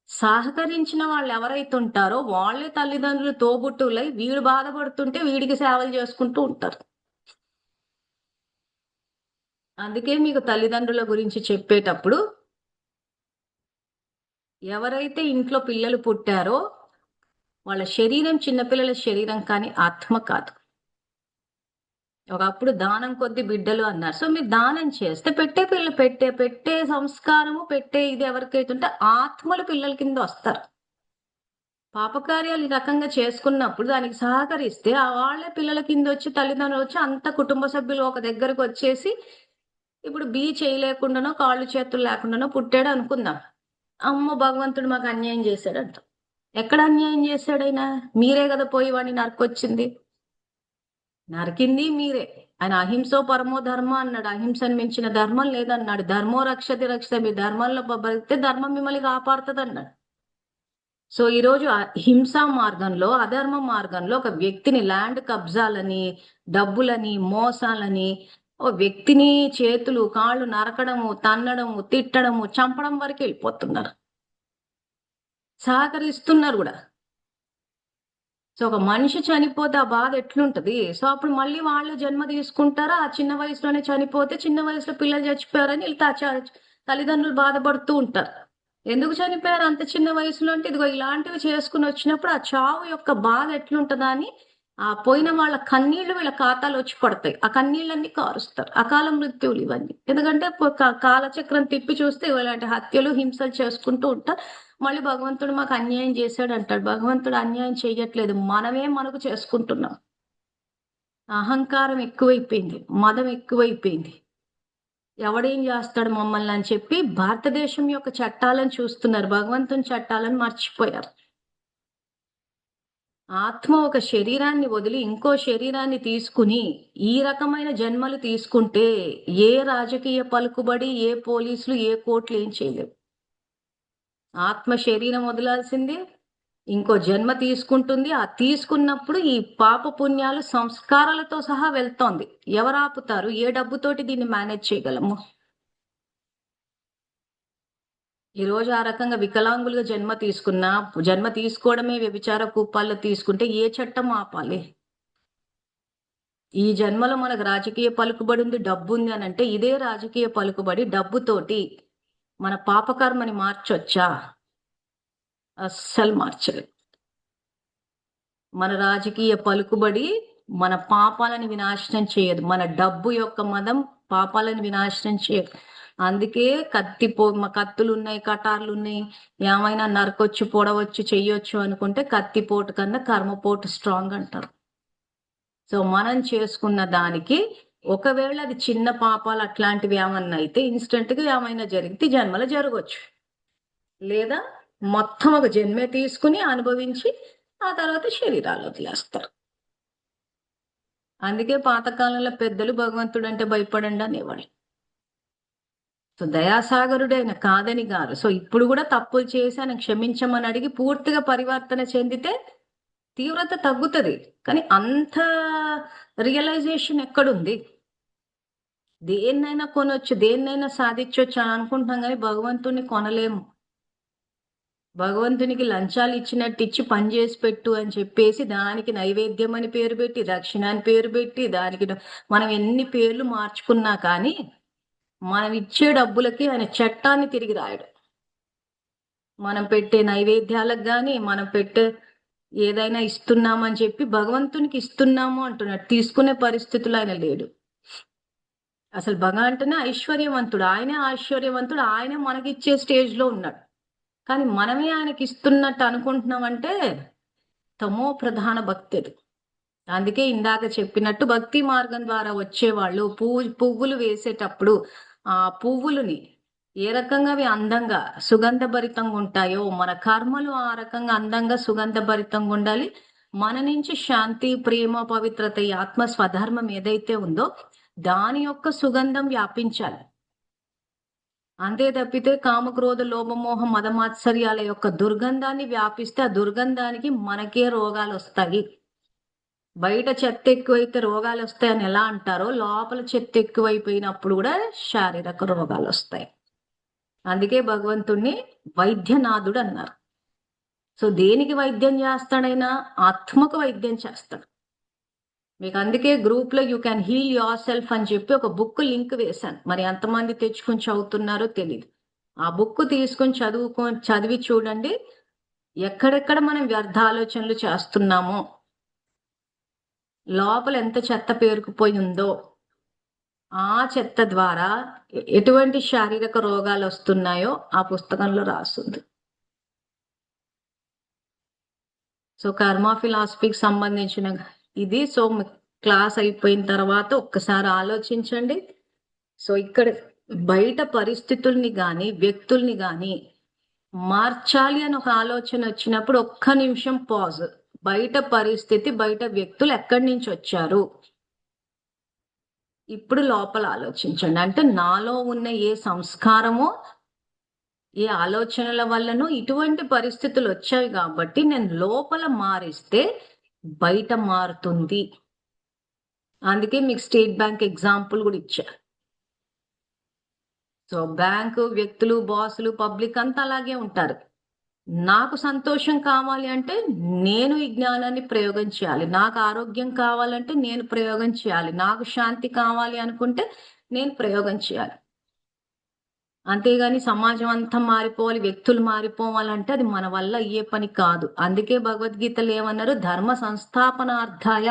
సహకరించిన వాళ్ళు ఎవరైతే ఉంటారో వాళ్ళే తల్లిదండ్రులు తోబుట్టువులై వీడు బాధపడుతుంటే వీడికి సేవలు చేసుకుంటూ ఉంటారు. అందుకే మీకు తల్లిదండ్రుల గురించి చెప్పేటప్పుడు ఎవరైతే ఇంట్లో పిల్లలు పుట్టారో వాళ్ళ శరీరం చిన్నపిల్లల శరీరం కానీ ఆత్మ కాదు. ఒకప్పుడు దానం కొద్ది బిడ్డలు అన్నారు. సో మీరు దానం చేస్తే పెట్టే పిల్లలు పెట్టే సంస్కారము పెట్టే ఇది ఎవరికైతే ఉంటే ఆత్మలు పిల్లల కింద వస్తారు. పాపకార్యాలు ఈ రకంగా చేసుకున్నప్పుడు దానికి సహకరిస్తే ఆ వాళ్ళే పిల్లల కింద వచ్చి తల్లిదండ్రులు వచ్చి అంత కుటుంబ సభ్యులు ఒక దగ్గరకు వచ్చేసి ఇప్పుడు బి చేయలేకుండానో కాళ్ళు చేతులు లేకుండానో పుట్టాడు అనుకుందాం. అమ్మ భగవంతుడు మాకు అన్యాయం చేశాడంట. ఎక్కడ అన్యాయం చేశాడైనా? మీరే కదా పోయి వాడిని నరకొచ్చింది. నరికింది మీరే. ఆయన అహింసో పరమో ధర్మ అన్నాడు. అహింసను మించిన ధర్మం లేదన్నాడు. ధర్మో రక్షతి రక్షత, మీ ధర్మంలో బతికితే ధర్మం మిమ్మల్ని కాపాడుతుంది అన్నాడు. సో ఈరోజు హింసా మార్గంలో అధర్మ మార్గంలో ఒక వ్యక్తిని ల్యాండ్ కబ్జాలని డబ్బులని మోసాలని ఓ వ్యక్తిని చేతులు కాళ్ళు నరకడము తన్నడము తిట్టడము చంపడం వరకు వెళ్ళిపోతున్నారు. సహకరిస్తున్నారు కూడా. సో ఒక మనిషి చనిపోతే ఆ బాధ ఎట్లుంటది? సో అప్పుడు మళ్ళీ వాళ్ళు జన్మ తీసుకుంటారా? ఆ చిన్న వయసులోనే చనిపోతే చిన్న వయసులో పిల్లలు చచ్చిపోయారని వీళ్ళు తల్లిదండ్రులు బాధపడుతూ ఉంటారు. ఎందుకు చనిపోయారు అంత చిన్న వయసులో అంటే ఇదిగో ఇలాంటివి చేసుకుని వచ్చినప్పుడు ఆ చావు యొక్క బాధ ఎట్లుంటదా అని ఆ పోయిన వాళ్ళ కన్నీళ్లు వీళ్ళ ఖాతాలు వచ్చి పడతాయి. ఆ కన్నీళ్ళన్నీ కారుస్తారు. అకాల మృత్యువులు ఇవన్నీ. ఎందుకంటే కాలచక్రం తిప్పి చూస్తే ఇలాంటి హత్యలు హింసలు చేసుకుంటూ ఉంటారు. మళ్ళీ భగవంతుడు మాకు అన్యాయం చేశాడు అంటాడు. భగవంతుడు అన్యాయం చేయట్లేదు, మనమే మనకు చేసుకుంటున్నాం. అహంకారం ఎక్కువైపోయింది, మదం ఎక్కువైపోయింది. ఎవడేం చేస్తాడు మమ్మల్ని అని చెప్పి భారతదేశం యొక్క చట్టాలను చూస్తున్నారు, భగవంతుని చట్టాలను మర్చిపోయారు. ఆత్మ ఒక శరీరాన్ని వదిలి ఇంకో శరీరాన్ని తీసుకుని ఈ రకమైన జన్మలు తీసుకుంటే ఏ రాజకీయ పలుకుబడి ఏ పోలీసులు ఏ కోర్టులు ఏం చేయలేవు. ఆత్మ శరీరం వదలాల్సిందే, ఇంకో జన్మ తీసుకుంటుంది. ఆ తీసుకున్నప్పుడు ఈ పాప పుణ్యాలు సంస్కారాలతో సహా వెళ్తోంది. ఎవరు ఆపుతారు? ఏ డబ్బుతోటి దీన్ని మేనేజ్ చేయగలము? ఈరోజు ఆ రకంగా వికలాంగులుగా జన్మ తీసుకోవడమే వ్యభిచార కూపాల్లో తీసుకుంటే ఏ చట్టం ఆపాలి? ఈ జన్మలో మనకు రాజకీయ పలుకుబడి ఉంది, డబ్బు ఉంది అని అంటే ఇదే రాజకీయ పలుకుబడి డబ్బుతోటి మన పాపకర్మని మార్చొచ్చా? అస్సలు మార్చలేదు. మన రాజకీయ పలుకుబడి మన పాపాలను వినాశనం చేయదు. మన డబ్బు యొక్క మదం పాపాలను వినాశనం చేయదు. అందుకే కత్తులు ఉన్నాయి, కటార్లు ఉన్నాయి, ఏమైనా నరకొచ్చు పొడవచ్చు చెయ్యొచ్చు అనుకుంటే కత్తిపోటు కన్నా కర్మపోటు స్ట్రాంగ్ అంటారు. సో మనం చేసుకున్న దానికి ఒకవేళ అది చిన్న పాపాలు అట్లాంటివి ఏమన్నా అయితే ఇన్స్టెంట్ గా ఏమైనా జరిగితే జన్మలో జరగవచ్చు, లేదా మొత్తం ఒక జన్మే తీసుకుని అనుభవించి ఆ తర్వాత శరీరాలు వదిలేస్తారు. అందుకే పాతకాలంలో పెద్దలు భగవంతుడు అంటే భయపడండి అనేవాళ్ళు. సో దయాసాగరుడైన కాదని కాదు. సో ఇప్పుడు కూడా తప్పులు చేసి ఆయన క్షమించమని అడిగి పూర్తిగా పరివర్తన చెందితే తీవ్రత తగ్గుతుంది. కానీ అంత రియలైజేషన్ ఎక్కడుంది? దేన్నైనా కొనొచ్చు, దేన్నైనా సాధించవచ్చు అని అనుకుంటున్నాం, కానీ భగవంతుని కొనలేము. భగవంతునికి లంచాలు ఇచ్చినట్టు ఇచ్చి పని చేసి పెట్టు అని చెప్పేసి దానికి నైవేద్యం అని పేరు పెట్టి దక్షిణ అని పేరు పెట్టి దానికి మనం ఎన్ని పేర్లు మార్చుకున్నా కానీ మనం ఇచ్చే డబ్బులకి ఆయన చట్టాన్ని తిరిగి రాయడు. మనం పెట్టే నైవేద్యాలకు కానీ మనం పెట్టే ఏదైనా ఇస్తున్నామని చెప్పి భగవంతునికి ఇస్తున్నాము అంటున్నాడు. తీసుకునే పరిస్థితులు ఆయన లేడు. అసలు అంటేనే ఐశ్వర్యవంతుడు, ఆయనే ఐశ్వర్యవంతుడు, ఆయనే మనకిచ్చే స్టేజ్ లో ఉన్నాడు. కానీ మనమే ఆయనకి ఇస్తున్నట్టు అనుకుంటున్నామంటే తమో ప్రధాన భక్తి అది. అందుకే ఇందాక చెప్పినట్టు భక్తి మార్గం ద్వారా వచ్చేవాళ్ళు పువ్వులు వేసేటప్పుడు ఆ పువ్వులని ఏ రకంగా అవి అందంగా సుగంధభరితంగా ఉంటాయో మన కర్మలు ఆ రకంగా అందంగా సుగంధభరితంగా ఉండాలి. మన నుంచి శాంతి ప్రేమ పవిత్రత ఈ ఆత్మ స్వధర్మం ఏదైతే ఉందో దాని యొక్క సుగంధం వ్యాపించాలి. అంతే తప్పితే కామక్రోధ లోభమోహ మదమాత్సర్యాల యొక్క దుర్గంధాన్ని వ్యాపిస్తే ఆ దుర్గంధానికి మనకే రోగాలు వస్తాయి. బయట చెత్త ఎక్కువైతే రోగాలు వస్తాయని ఎలా అంటారో, లోపల చెత్త ఎక్కువైపోయినప్పుడు కూడా శారీరక రోగాలు వస్తాయి. అందుకే భగవంతుణ్ణి వైద్యనాథుడు అన్నారు. సో దేనికి వైద్యం చేస్తాడైనా? ఆత్మకు వైద్యం చేస్తాడు. మీకు అందుకే గ్రూప్ లో you can heal yourself అని చెప్పి ఒక బుక్ లింక్ వేశాను. మరి ఎంతమంది తెచ్చుకొని చదువుతున్నారో తెలియదు. ఆ బుక్ తీసుకొని చదివి చూడండి, ఎక్కడెక్కడ మనం వ్యర్థ ఆలోచనలు చేస్తున్నామో, లోపల ఎంత చెత్త పేరుకుపోయి ఉందో, ఆ చెత్త ద్వారా ఎటువంటి శారీరక రోగాలు వస్తున్నాయో ఆ పుస్తకంలో రాస్తుంది. సో కర్మ ఫిలాసఫీకి సంబంధించిన ఇది. సో క్లాస్ అయిపోయిన తర్వాత ఒక్కసారి ఆలోచించండి. సో ఇక్కడ బయట పరిస్థితుల్ని కానీ వ్యక్తుల్ని కానీ మార్చాలి అని ఒక ఆలోచన వచ్చినప్పుడు ఒక్క నిమిషం పాజ్. బయట పరిస్థితి, బయట వ్యక్తులు ఎక్కడి నుంచి వచ్చారు, ఇప్పుడు లోపల ఆలోచించండి. అంటే నాలో ఉన్న ఏ సంస్కారమో ఏ ఆలోచనల వల్లనో ఇటువంటి పరిస్థితులు వచ్చాయి కాబట్టి నేను లోపల మారిస్తే బయట మారుతుంది. అందుకే మీకు స్టేట్ బ్యాంక్ ఎగ్జాంపుల్ కూడా ఇచ్చా. సో బ్యాంకు వ్యక్తులు, బాసులు, పబ్లిక్ అంతా అలాగే ఉంటారు. నాకు సంతోషం కావాలి అంటే నేను ఈ జ్ఞానాన్ని ప్రయోగం చేయాలి. నాకు ఆరోగ్యం కావాలంటే నేను ప్రయోగం చేయాలి. నాకు శాంతి కావాలి అనుకుంటే నేను ప్రయోగం చేయాలి. అంతేగాని సమాజం అంతా మారిపోవాలి, వ్యక్తులు మారిపోవాలంటే అది మన వల్ల అయ్యే పని కాదు. అందుకే భగవద్గీతలు ఏమన్నారు? ధర్మ సంస్థాపనార్థాయ,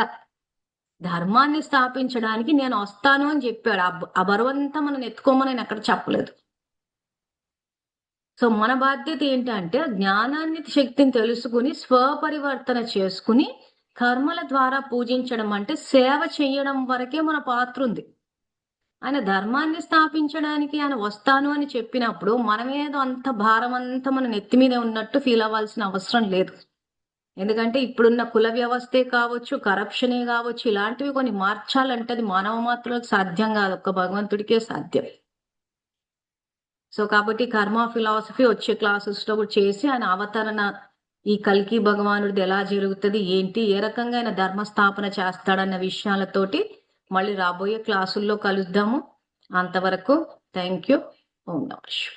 ధర్మాన్ని స్థాపించడానికి నేను వస్తాను అని చెప్పాడు. ఆ బరువంతా మనం ఎత్తుకోమని నేను ఎక్కడ చెప్పలేదు. సో మన బాధ్యత ఏంటంటే జ్ఞానాన్ని, శక్తిని తెలుసుకుని స్వపరివర్తన చేసుకుని కర్మల ద్వారా పూజించడం, అంటే సేవ చేయడం వరకే మన పాత్ర ఉంది. ఆయన ధర్మాన్ని స్థాపించడానికి ఆయన వస్తాను అని చెప్పినప్పుడు మనమేదో అంత భారం అంతా మన నెత్తి మీద ఉన్నట్టు ఫీల్ అవ్వాల్సిన అవసరం లేదు. ఎందుకంటే ఇప్పుడున్న కుల వ్యవస్థే కావచ్చు, కరప్షనే కావచ్చు, ఇలాంటివి కొన్ని మార్చాలంటే అది మానవ మాత్రులకు సాధ్యం కాదు, ఒక్క భగవంతుడికే సాధ్యం. సో కాబట్టి కర్మ ఫిలాసఫీ వచ్చే క్లాసెస్ లో కూడా చేసి ఆయన అవతరణ, ఈ కల్కి భగవానుడిది ఎలా జరుగుతుంది, ఏంటి, ఏ రకంగా ఆయన ధర్మస్థాపన చేస్తాడన్న విషయాలతోటి మళ్ళీ రాబోయే క్లాసుల్లో కలుద్దాము. అంతవరకు థ్యాంక్ యూ. ఓం నమః శివాయ.